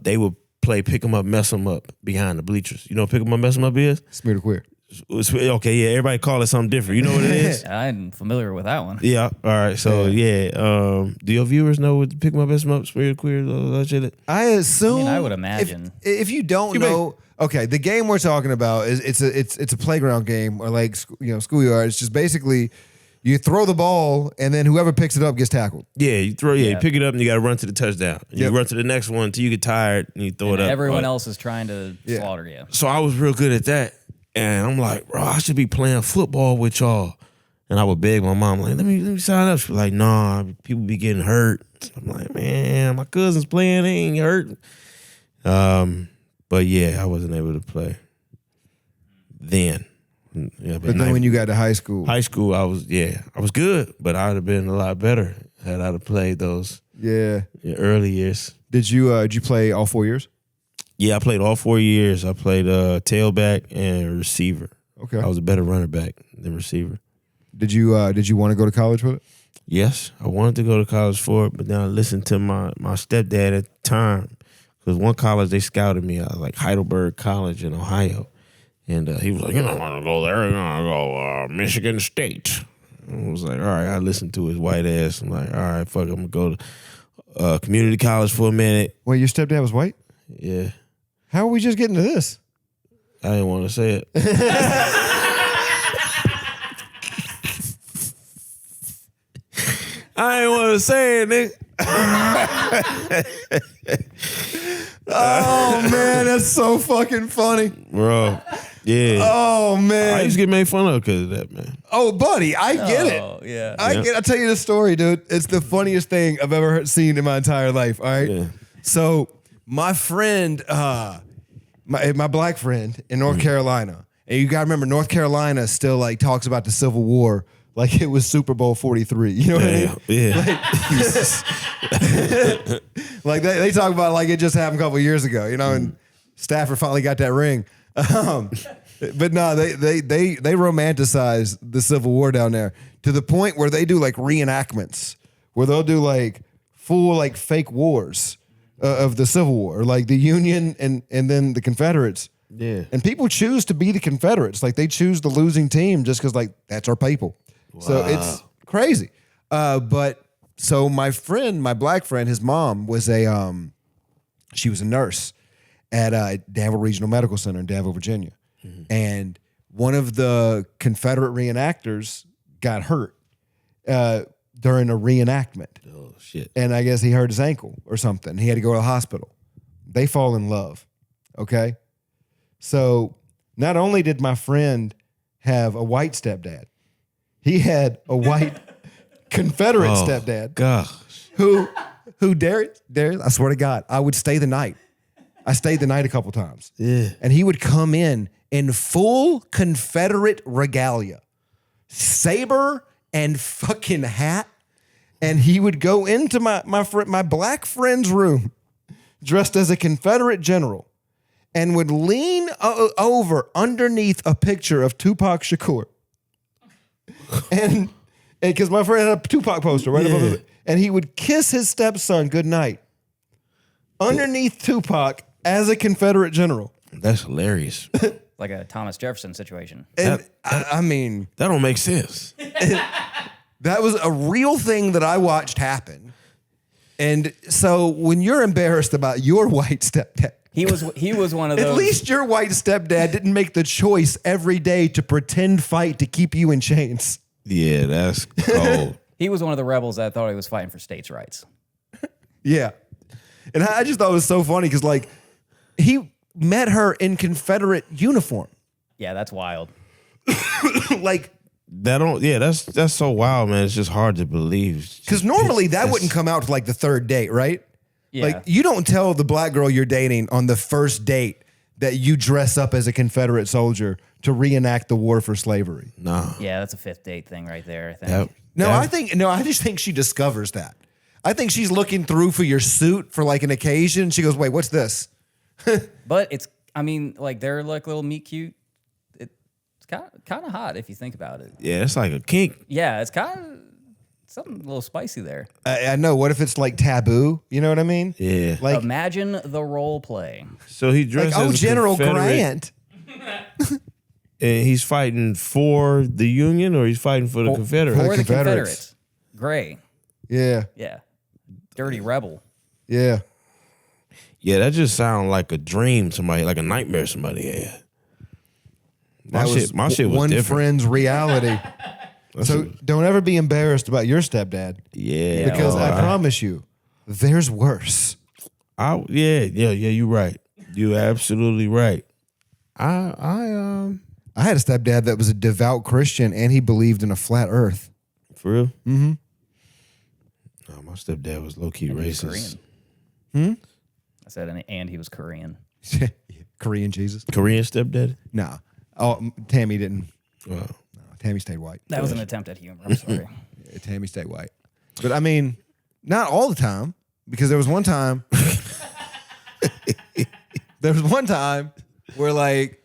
They would play pick them up, mess them up behind the bleachers. You know what pick them up, mess them up is? Smear the queer. Okay, yeah, everybody call it something different. You know what it is? I'm familiar with that one. Yeah, all right. So, yeah. Do your viewers know what pick them up, mess them up, smear the queer, all that shit? I assume. I would imagine. If you don't know, okay, the game we're talking about is it's a playground game, or like schoolyard. It's just basically you throw the ball, and then whoever picks it up gets tackled. Yeah, you pick it up, and you got to run to the touchdown. You run to the next one until you get tired, and you throw it up. Everyone else is trying to slaughter you. So I was real good at that. And I'm like, bro, I should be playing football with y'all. And I would beg my mom, like, let me sign up. She was like, nah, people be getting hurt. I'm like, man, my cousin's playing, they ain't hurt. But yeah, I wasn't able to play then. Yeah, but then when you got to high school, I was good, but I'd have been a lot better had I played those early years. Did you play all 4 years? Yeah, I played all 4 years. I played tailback and receiver. Okay. I was a better running back than receiver. Did you want to go to college with it? Yes, I wanted to go to college for it, but then I listened to my stepdad at the time, because one college they scouted me out, like Heidelberg College in Ohio, and he was like, "You don't want to go there. You're gonna go Michigan State." And I was like, "All right." I listened to his white ass. I'm like, "All right, fuck, I'm gonna go to community college for a minute." Wait, your stepdad was white? Yeah. How are we just getting to this? I didn't want to say it. I ain't want to say it, nigga. Oh, man, that's so fucking funny. Bro, yeah. Oh, man. I used to get made fun of because of that, man. Oh, buddy, I get it. Oh, yeah. I'll tell you the story, dude. It's the funniest thing I've ever seen in my entire life, all right? Yeah. So my friend, my black friend in North Carolina, and you got to remember, North Carolina still like talks about the Civil War like it was Super Bowl 43. You know what I mean? Yeah. Like they talk about like it just happened a couple of years ago, and Stafford finally got that ring. But no, they romanticize the Civil War down there to the point where they do like reenactments, where they'll do like full like fake wars of the Civil War, like the Union and then the Confederates Yeah. And people choose to be the Confederates. Like they choose the losing team just because like that's our people. So it's crazy. But so my friend, my black friend, his mom was she was a nurse at Danville Regional Medical Center in Danville, Virginia. And one of the Confederate reenactors got hurt during a reenactment. Oh, shit. And I guess he hurt his ankle or something. He had to go to the hospital. They fall in love. Okay. So not only did my friend have a white stepdad, he had a white Confederate stepdad. Gosh. Who Darius, I swear to God, I would stay the night. I stayed the night a couple times. Yeah. And he would come in full Confederate regalia, saber and fucking hat. And he would go into my black friend's room dressed as a Confederate general and would lean over underneath a picture of Tupac Shakur. And because my friend had a Tupac poster right above it. And he would kiss his stepson goodnight underneath Tupac as a Confederate general. That's hilarious. Like a Thomas Jefferson situation. And I mean, That don't make sense. that was a real thing that I watched happen. And so when you're embarrassed about your white stepdad, He was one of those. at least your white stepdad didn't make the choice every day to pretend fight to keep you in chains. Yeah, that's cold. He was one of the rebels that thought he was fighting for states' rights. Yeah. And I just thought it was so funny because, like, he met her in Confederate uniform. Yeah, that's wild. Like, That's so wild, man. It's just hard to believe. because normally that wouldn't come out to like the third date, right? Yeah. Like, you don't tell the black girl you're dating on the first date that you dress up as a Confederate soldier to reenact the war for slavery. Nah. Yeah, that's a fifth date thing right there, I think. I just think she discovers that. I think she's looking through for your suit for like an occasion. She goes, wait, what's this? But they're like little meet cute. It's kind of hot if you think about it. Yeah, it's like a kink. Yeah, it's kind of something a little spicy there. I know. What if it's like taboo? You know what I mean? Yeah. Like, Imagine the role play. So he dressed as a General Confederate, Grant. and he's fighting for the Union, or he's fighting for the Confederates? For the Confederates. Confederates. Gray. Yeah. Yeah. Dirty rebel. Yeah. Yeah, that just sounds like a dream somebody, like a nightmare somebody had. My shit was one different. friend's reality. So don't ever be embarrassed about your stepdad. Yeah. Because I promise you, there's worse. Yeah, you're right. You're absolutely right. I had a stepdad that was a devout Christian and he believed in a flat earth. For real? Mm-hmm. No, my stepdad was low-key racist. Korean. I said, and he was Korean. Korean Jesus? Korean stepdad? No. Oh, Tammy didn't. Wow. No, Tammy stayed white. That was an attempt at humor. I'm sorry. Yeah, Tammy stayed white. But I mean, not all the time, because there was one time. Where like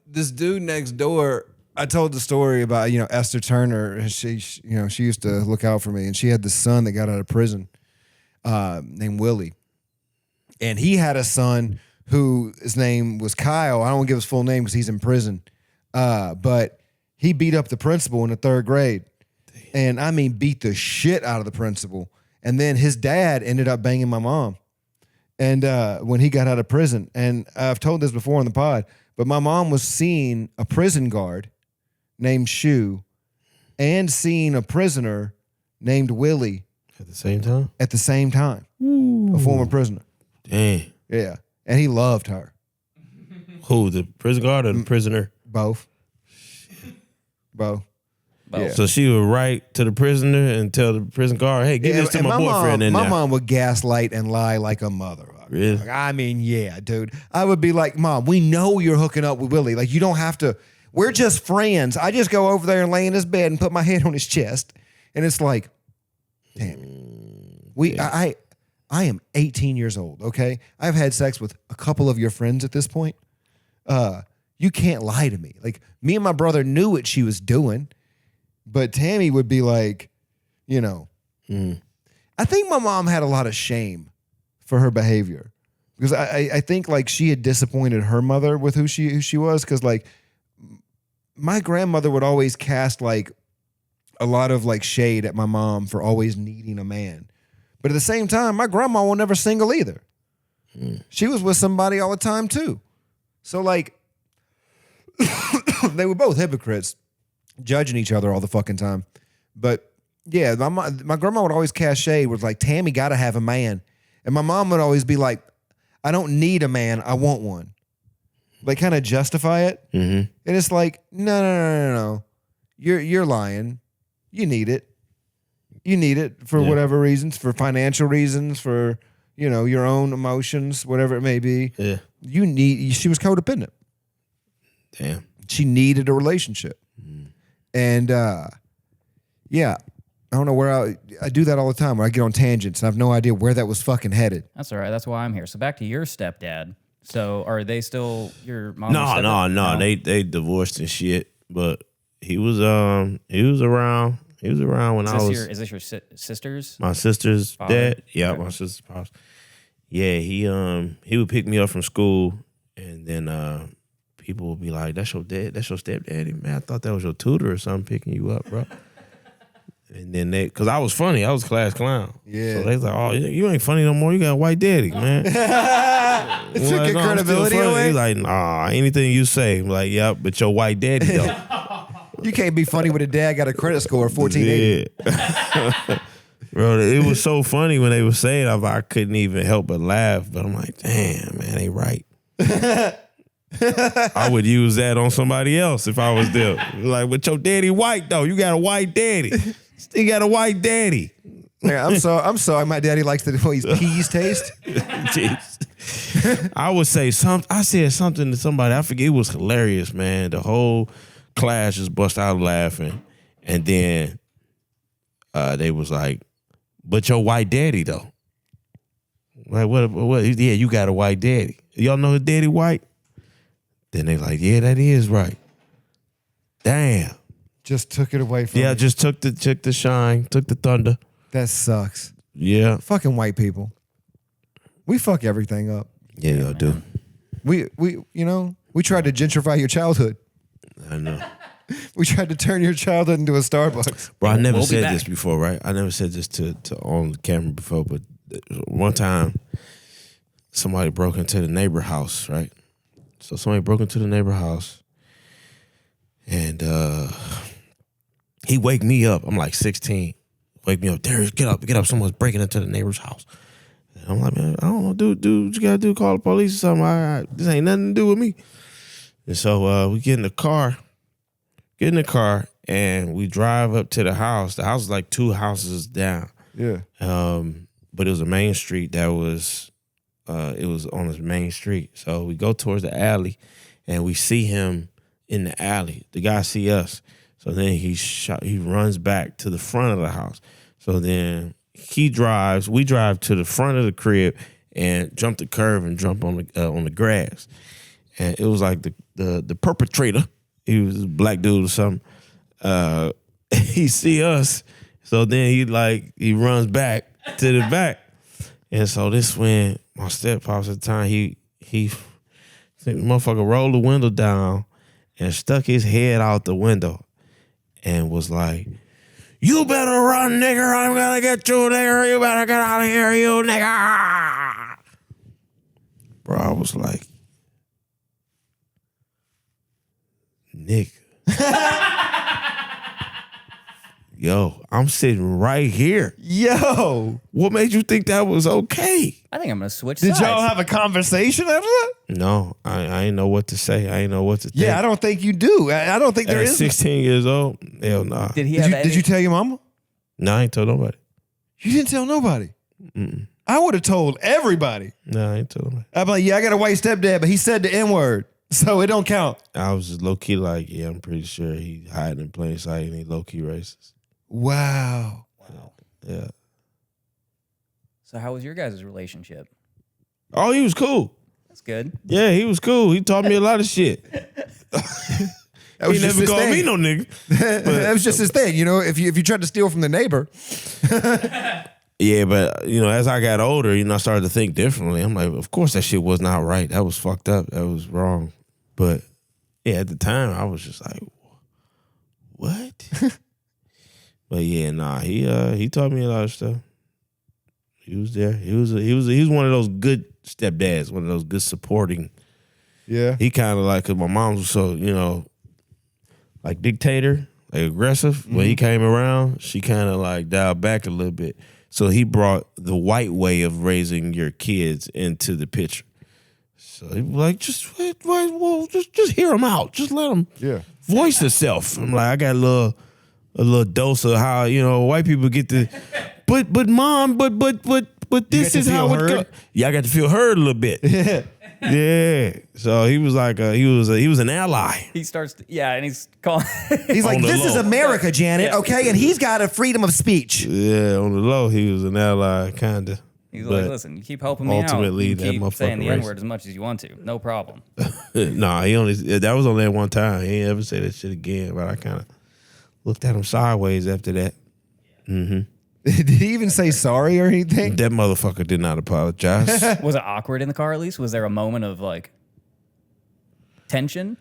this dude next door. I told the story about Esther Turner. She used to look out for me, and she had this son that got out of prison, named Willie, and he had a son who his name was Kyle. I don't want to give his full name because he's in prison, but he beat up the principal in the third grade, and I mean beat the shit out of the principal. And then his dad ended up banging my mom, and when he got out of prison, and I've told this before on the pod, but my mom was seeing a prison guard named Shu and seeing a prisoner named Willie At the same time? at the same time. Ooh. A former prisoner. Dang. Yeah. And he loved her. Who, the prison guard or the prisoner? Both. Both. Yeah. So she would write to the prisoner and tell the prison guard, hey, give this to and my boyfriend in there. My mom would gaslight and lie like a mother. Really? Like, I mean, yeah, dude. I would be like, Mom, we know you're hooking up with Willie. Like, you don't have to. We're just friends. I just go over there and lay in his bed and put my head on his chest. And it's like, damn it. I am 18 years old, okay? I've had sex with a couple of your friends at this point. You can't lie to me. Like, me and my brother knew what she was doing, but Tammy would be like, I think my mom had a lot of shame for her behavior Because I think like she had disappointed her mother with who she was. Because like my grandmother would always cast like a lot of like shade at my mom for always needing a man. But at the same time, my grandma was never single either. She was with somebody all the time too. So like they were both hypocrites, judging each other all the fucking time. But yeah, my grandma would always cast shade, was like, Tammy got to have a man. And my mom would always be like, I don't need a man, I want one. Like kind of justify it. And it's like, no. You're lying. You need it. You need it for whatever reasons, for financial reasons, for, you know, your own emotions, whatever it may be. Yeah. She was codependent. Damn. She needed a relationship. And yeah, I don't know where I do that all the time where I get on tangents and I have no idea where that was fucking headed. That's all right. That's why I'm here. So back to your stepdad. So are they still your mom? No. They divorced and shit. But he was around. He was around when Is this your sister's? My sister's father? dad. Yeah, Okay. my sister's pops. Yeah, he would pick me up from school, and then people would be like, "That's your dad. That's your stepdaddy, man. I thought that was your tutor or something picking you up, bro." And then because I was funny, I was class clown. Yeah. So they was like, "Oh, you ain't funny no more. You got a white daddy, man." It took your credibility away. He's like, "Nah, anything you say." I'm like, "Yep, but your white daddy though." You can't be funny with a dad got a credit score of 1480. Yeah. Bro, it was so funny when they were saying it. I couldn't even help but laugh. But I'm like, damn, man, they right. I would use that on somebody else if I was there. Like, but your daddy white though. You got a white daddy. Still got a white daddy. Yeah, I'm sorry. My daddy likes the way his peas taste. Jeez. I said something to somebody. I forget. It was hilarious, man. The whole class just bust out laughing, and then they was like, "But your white daddy though." Like what? Yeah, you got a white daddy. Y'all know his daddy white? Then they like, yeah, that is right. Damn. Just took it away from Yeah, me. just took the shine, took the thunder. That sucks. Yeah. Fucking white people. We fuck everything up. Yeah, y'all do. We tried to gentrify your childhood. I know. We tried to turn your childhood into a Starbucks. Bro, I never We'll be said back. this before, right? I never said this to on the camera before, but one time somebody broke into the neighbor house, right? So somebody broke into the neighbor house and he wake me up. I'm like 16. Wake me up. Darius, get up. Someone's breaking into the neighbor's house. And I'm like, man, I don't know, dude, what you gotta do? Call the police or something. This ain't nothing to do with me. And so we get in the car, and we drive up to the house. The house is like 2 houses down. Yeah. But it was a main street that was, it was on this main street. So we go towards the alley, and we see him in the alley. The guy see us. So then he runs back to the front of the house. So then we drive to the front of the crib and jump the curb and jump on the grass. And it was like the perpetrator, he was a black dude or something. He see us, so then he runs back to the back. And so this when my step pops at the time, the motherfucker rolled the window down and stuck his head out the window and was like, "You better run, nigger. I'm gonna get you, nigger. You better get out of here, you nigger." Bro, I was like, nigga. Yo, I'm sitting right here. Yo. What made you think that was okay? I think I'm gonna switch Did sides. y'all have a conversation after that? No, I ain't know what to say. I ain't know what to think. Yeah, I don't think you do. I don't think there At is. 16 years old, hell nah. Did he have Did you tell your mama? No, I ain't told nobody. You didn't tell nobody. I would have told everybody. No, I ain't told nobody. I'd be like, yeah, I got a white stepdad, but he said the N-word, so it don't count. I was just low-key like, yeah, I'm pretty sure he hiding in plain sight and he low-key racist. Wow. Yeah. So how was your guys' relationship? Oh, he was cool. That's good. Yeah, he was cool. He taught me a lot of shit. That was He just never his called thing. me no nigga. That was just his thing. You know, if you tried to steal from the neighbor, Yeah, but as I got older, I started to think differently. I'm like, of course that shit was not right. That was fucked up. That was wrong. But yeah, at the time I was just like, what? But yeah, nah, he taught me a lot of stuff. He was there. He was one of those good stepdads, one of those good supporting. Yeah. He kind of like, cause my mom was so like dictator, like aggressive. When he came around, she kind of like dialed back a little bit. So he brought the white way of raising your kids into the picture. So he was like, just hear them out. Just let them voice themselves. I'm like, I got a little dose of how white people get to, but mom, but this is how it goes. Yeah, I got to feel heard a little bit. Yeah. So he was like he was an ally. He starts, and he's calling. He's like, this is low. America, Janet, okay? And he's got a freedom of speech. Yeah, on the low, he was an ally, kind of. He's like, listen, you keep helping me out. Ultimately, You that keep motherfucker saying the racist. N-word as much as you want to. No problem. Nah, that was only that one time. He ain't ever say that shit again, but I kind of looked at him sideways after that. Mm-hmm. Did he even say sorry or anything? That motherfucker did not apologize. Was it awkward in the car at least? Was there a moment of like tension?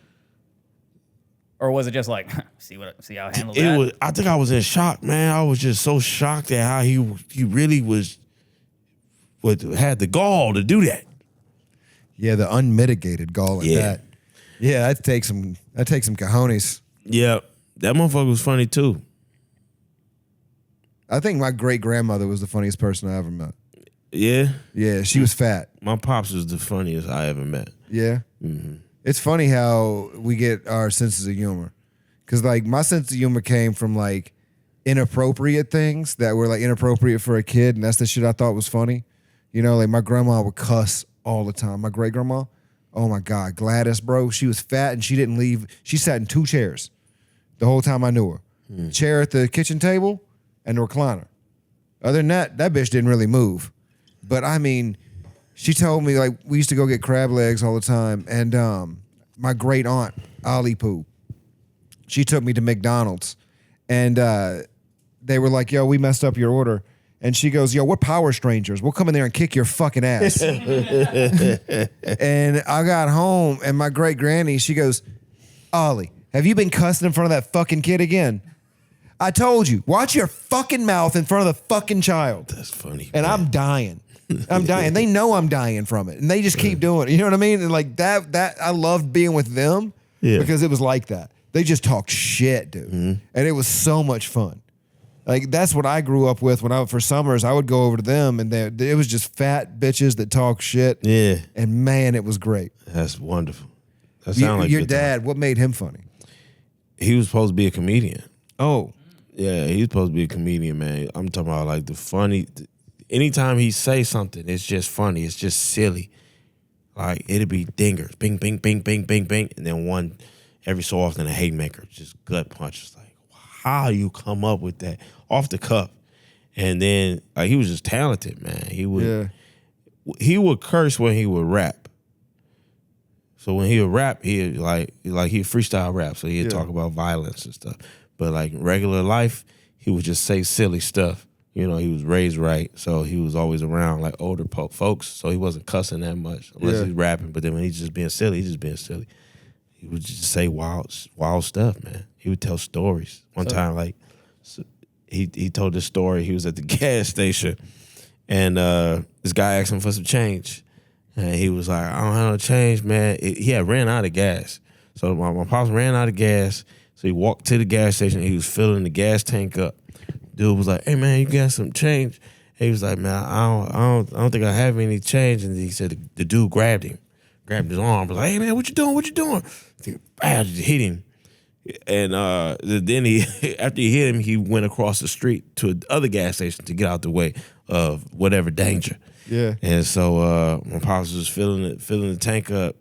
Or was it just like, see how I handled that? I think I was in shock, man. I was just so shocked at how he really had the gall to do that. Yeah, the unmitigated gall at that. Yeah, that takes some cojones. Yeah, that motherfucker was funny too. I think my great grandmother was the funniest person I ever met. Yeah? Yeah, she was fat. My pops was the funniest I ever met. Yeah. Mm-hmm. It's funny how we get our senses of humor. Because, like, my sense of humor came from, like, inappropriate things that were, like, inappropriate for a kid, and that's the shit I thought was funny. Like, my grandma would cuss all the time. My great-grandma, oh, my God, Gladys, bro, she was fat, and she didn't leave. She sat in 2 chairs the whole time I knew her. Chair at the kitchen table and the recliner. Other than that bitch didn't really move. But, I mean, she told me, like, we used to go get crab legs all the time, and my great-aunt, Ali Poo, she took me to McDonald's, and they were like, yo, we messed up your order. And she goes, yo, we're power strangers. We'll come in there and kick your fucking ass. And I got home, and my great-granny, she goes, Ollie, have you been cussing in front of that fucking kid again? I told you, watch your fucking mouth in front of the fucking child. That's funny. And man. I'm dying. I'm dying. They know I'm dying from it, and they just keep doing it. You know what I mean? And like that I loved being with them because it was like that. They just talked shit, dude. Mm-hmm. And it was so much fun. Like, that's what I grew up with for summers. I would go over to them, and it was just fat bitches that talk shit. Yeah. And man, it was great. That's wonderful. That sounds like your good dad, time. what made him funny? He was supposed to be a comedian. Oh. Yeah, he's supposed to be a comedian, man. I'm talking about like the funny. Anytime he say something, it's just funny. It's just silly. Like, it'd be dingers, bing, bing, bing, bing, bing, bing, and then one every so often a haymaker, just gut punches. Like, how you come up with that off the cuff? And then like, he was just talented, man. He would curse when he would rap. So when he would rap, he freestyle rap. So he'd talk about violence and stuff. But like regular life, he would just say silly stuff. He was raised right, so he was always around like older folks, so he wasn't cussing that much unless he's rapping. But then when he's just being silly, He would just say wild stuff, man. He would tell stories. One time, like, he told this story. He was at the gas station, and this guy asked him for some change. And he was like, I don't have no change, man. He had ran out of gas. So my pops ran out of gas. So he walked to the gas station. And he was filling the gas tank up. Dude was like, hey, man, you got some change? And he was like, man, I don't think I have any change. And he said the dude grabbed his arm. Was like, hey, man, what you doing? What you doing? I just hit him. And then after he hit him, he went across the street to another gas station to get out the way of whatever danger. Yeah. And so my pops was filling the tank up,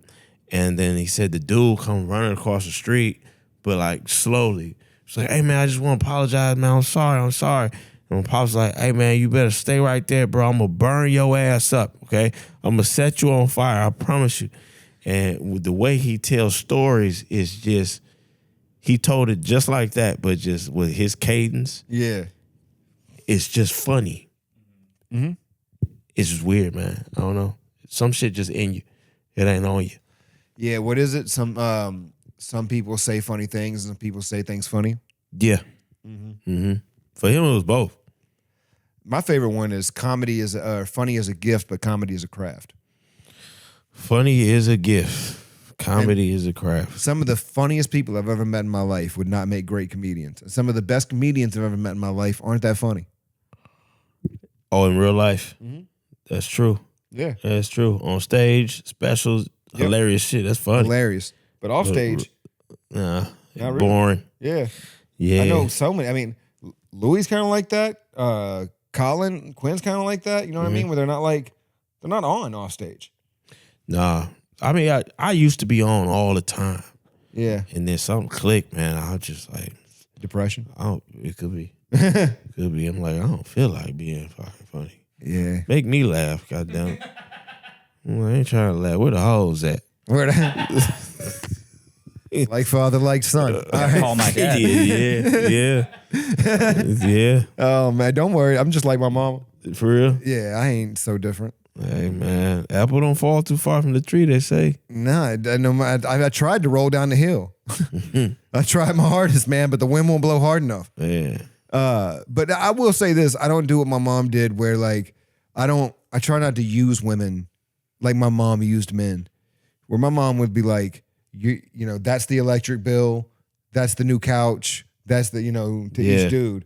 and then he said the dude come running across the street, but like slowly. It's like, hey man, I just want to apologize, man. I'm sorry. And my pops was like, hey man, you better stay right there, bro. I'm gonna burn your ass up, okay? I'm gonna set you on fire, I promise you. And with the way he tells stories is just, he told it just like that, but just with his cadence. Yeah. It's just funny. It's just weird, man. I don't know. Some shit just in you. It ain't on you. Yeah, what is it? Some people say funny things and some people say things funny. Yeah. For him, it was both. My favorite one is funny is a gift, but comedy is a craft. Funny is a gift. Comedy is a craft. Some of the funniest people I've ever met in my life would not make great comedians. And some of the best comedians I've ever met in my life aren't that funny. Oh, in real life? That's true. Yeah. That's true. On stage, specials, hilarious shit. That's funny. Hilarious. But off stage, Nah, Not really. boring. yeah. Yeah. I know so many. I mean, Louis kind of like that. Quinn's kind of like that. You know what I mean? Where they're not on off stage. Nah. I mean, I used to be on all the time. Yeah. And then something clicked, man. I was just like, Depression. it could be. Could be. I'm like, I don't feel like being fucking funny. Yeah. Make me laugh, goddamn. I ain't trying to laugh. Where the hoes at? Where like father, like son. All right. Call my dad. Yeah. Oh man, don't worry. I'm just like my mama. For real? Yeah, I ain't so different. Hey, man. Apple don't fall too far from the tree, they say. Nah, I tried to roll down the hill. I tried my hardest, man, but the wind won't blow hard enough. Yeah. But I will say this: I don't do what my mom did, where like I try not to use women like my mom used men. Where my mom would be like, you know, that's the electric bill, that's the new couch, that's the to each dude,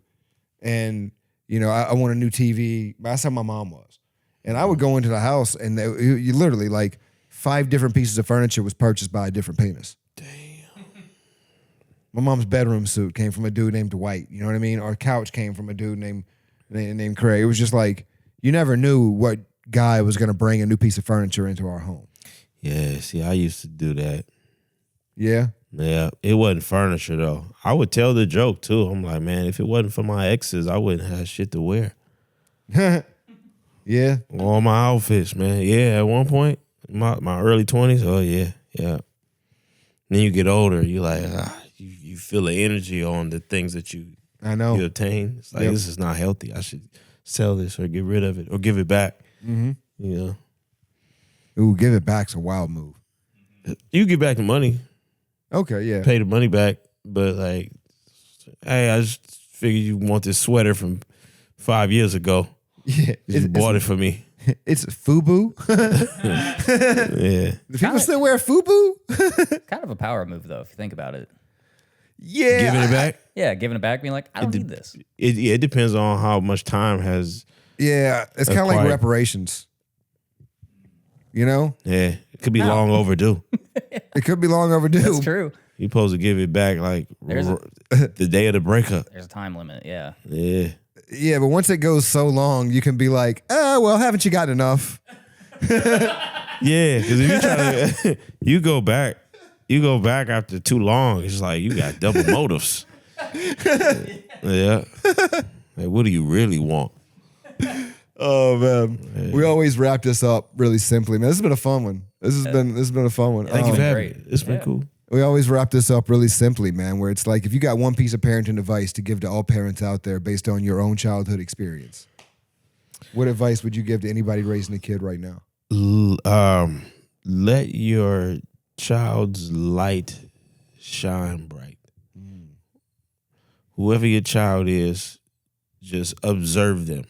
and I want a new TV. That's how my mom was, and I would go into the house and you literally like 5 different pieces of furniture was purchased by a different penis. My mom's bedroom suit came from a dude named Dwight. You know what I mean? Our couch came from a dude named Craig. It was just like you never knew what guy was going to bring a new piece of furniture into our home. Yeah, see, I used to do that. Yeah? Yeah, it wasn't furniture, though. I would tell the joke, too. I'm like, man, if it wasn't for my exes, I wouldn't have shit to wear. Yeah? All my outfits, man. Yeah, at one point, my early 20s, oh, yeah. Then you get older, you like, you feel the energy on the things that you obtain. It's like, this is not healthy. I should sell this or get rid of it or give it back. Mm-hmm. Ooh, give it back's a wild move. You get back the money. Okay, yeah. Pay the money back. But like, hey, I just figured you want this sweater from 5 years ago. Yeah. You bought it for me. It's FUBU. Yeah. Do people still wear FUBU? Kind of a power move, though, if you think about it. Yeah. Giving it back? Yeah, giving it back, being like, I don't need this. It depends on how much time has. Yeah, it's kind of like Acquired. reparations. You know? Yeah, it could be long overdue. It could be long overdue. That's true. You're supposed to give it back like the day of the breakup. There's a time limit, yeah. Yeah. Yeah, but once it goes so long, you can be like, well, haven't you got enough? Yeah, because if you try to, you go back after too long. It's like you got double motives. Yeah. Like, what do you really want? Oh man, we always wrap this up really simply, man. This has been a fun one. This has been a fun one. Thank you for having great. me. It's been cool. We always wrap this up really simply, man. Where it's like, if you got one piece of parenting advice to give to all parents out there based on your own childhood experience, what advice would you give to anybody raising a kid right now? Let your child's light shine bright. Whoever your child is, just observe them.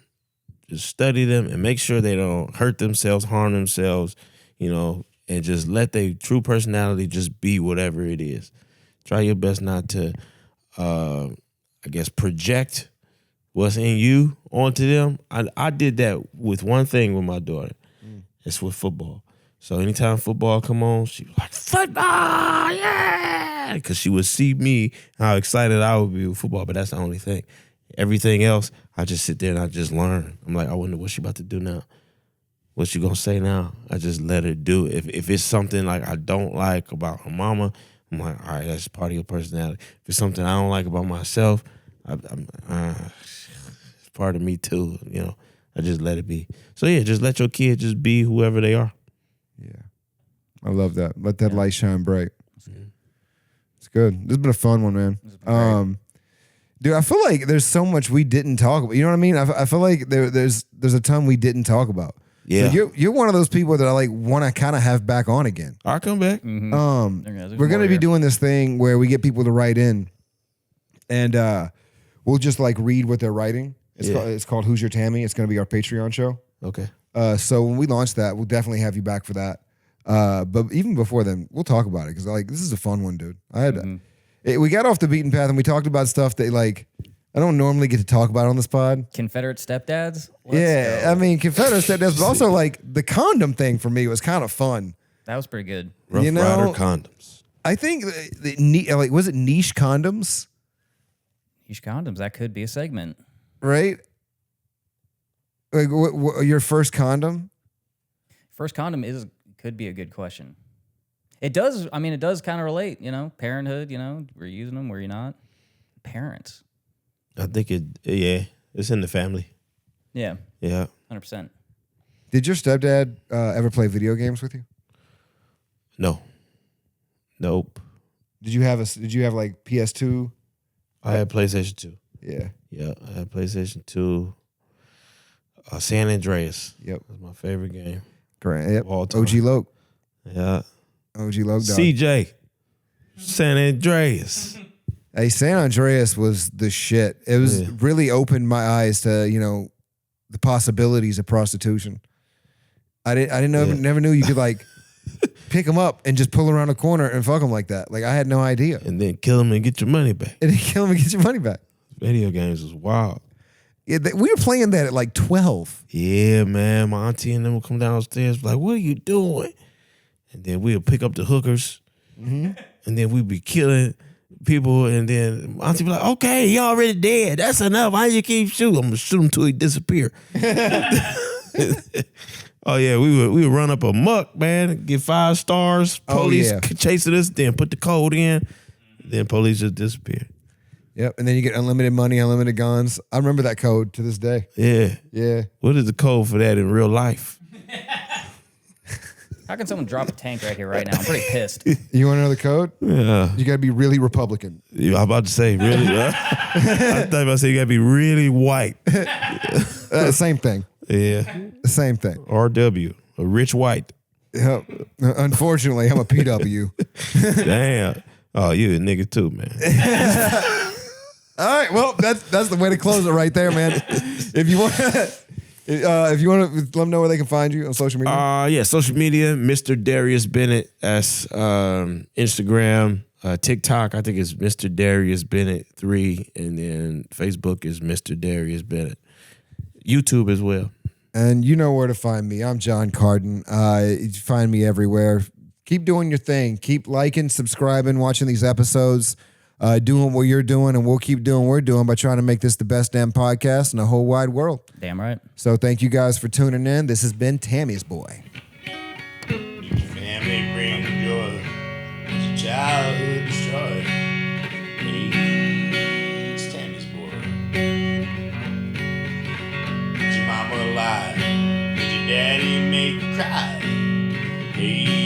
Just study them and make sure they don't hurt themselves, harm themselves, and just let their true personality just be whatever it is. Try your best not to, project what's in you onto them. I did that with one thing with my daughter. It's with football. So anytime football come on, she was like, football, yeah! Because she would see me, how excited I would be with football, but that's the only thing. Everything else, I just sit there and I just learn. I'm like, I wonder what she about to do now. What she gonna say now? I just let her do it. If it's something like I don't like about her mama, I'm like, all right, that's part of your personality. If it's something I don't like about myself, it's part of me too. I just let it be. So yeah, just let your kid just be whoever they are. Yeah, I love that. Let that light shine bright. It's good. This has been a fun one, man. Dude, I feel like there's so much we didn't talk about. You know what I mean? I feel like there's there's a ton we didn't talk about. Yeah. So you're one of those people that I like want to kind of have back on again. I'll come back. We're going to be doing this thing where we get people to write in, and we'll just like read what they're writing. It's called Who's Your Tammy? It's going to be our Patreon show. Okay. So when we launch that, we'll definitely have you back for that. But even before then, we'll talk about it because like this is a fun one, dude. We got off the beaten path and we talked about stuff that like I don't normally get to talk about on this pod. Confederate stepdads? Let's go. I mean Confederate stepdads, but also like the condom thing for me was kind of fun. That was pretty good. Rough Rider condoms. I think like was it niche condoms? Niche condoms. That could be a segment, right? Like what, your first condom? First condom could be a good question. It does. I mean, it does kind of relate. Parenthood. We're using them. Were you not? Parents. I think it's in the family. Yeah. Yeah. 100%. Did your stepdad ever play video games with you? No. Nope. Did you have like PS2? I had PlayStation 2. Yeah. Yeah, I had PlayStation 2. San Andreas. Yep. That's my favorite game. Great. Yep. All time. OG Loke. Yeah. OG Loke dog. CJ. San Andreas. Hey, San Andreas was the shit. It was really opened my eyes to, the possibilities of prostitution. I didn't know, never knew you could like pick them up and just pull around a corner and fuck them like that. Like I had no idea. And then kill them and get your money back. And then kill them and get your money back. Video games was wild. Yeah, we were playing that at like 12. Yeah, man. My auntie and them would come downstairs like, what are you doing? And then we'll pick up the hookers. And then we'd be killing people. And then my auntie be like, okay, he already dead. That's enough. Why you keep shooting? I'm going to shoot him till he disappear. Oh, yeah. We would run up a muck, man. Get 5 stars. Police chasing us. Then put the code in. Then police just disappear. Yep, and then you get unlimited money, unlimited guns. I remember that code to this day. Yeah. Yeah. What is the code for that in real life? How can someone drop a tank right here, right now? I'm pretty pissed. You want to know the code? Yeah. You got to be really Republican. I'm about to say, really? I thought about to say you got to be really white. Same thing. Yeah. The same thing. RW, a rich white. Yep. Unfortunately, I'm a PW. Damn. Oh, you a nigga too, man. All right, well, that's the way to close it right there, man. If you want to let them know where they can find you on social media. Yeah, social media, Mr. Darius Bennett. That's Instagram, TikTok. I think it's Mr. Darius Bennett 3, and then Facebook is Mr. Darius Bennett. YouTube as well. And you know where to find me. I'm Jon Carden. You find me everywhere. Keep doing your thing. Keep liking, subscribing, watching these episodes, doing what you're doing, and we'll keep doing what we're doing by trying to make this the best damn podcast in the whole wide world. Damn right. So thank you guys for tuning in. This has been Tammy's Boy. Did your family bring joy? Was your childhood destroyed? Hey, it's Tammy's Boy. Did your mama lie? Did your daddy make you cry? Hey,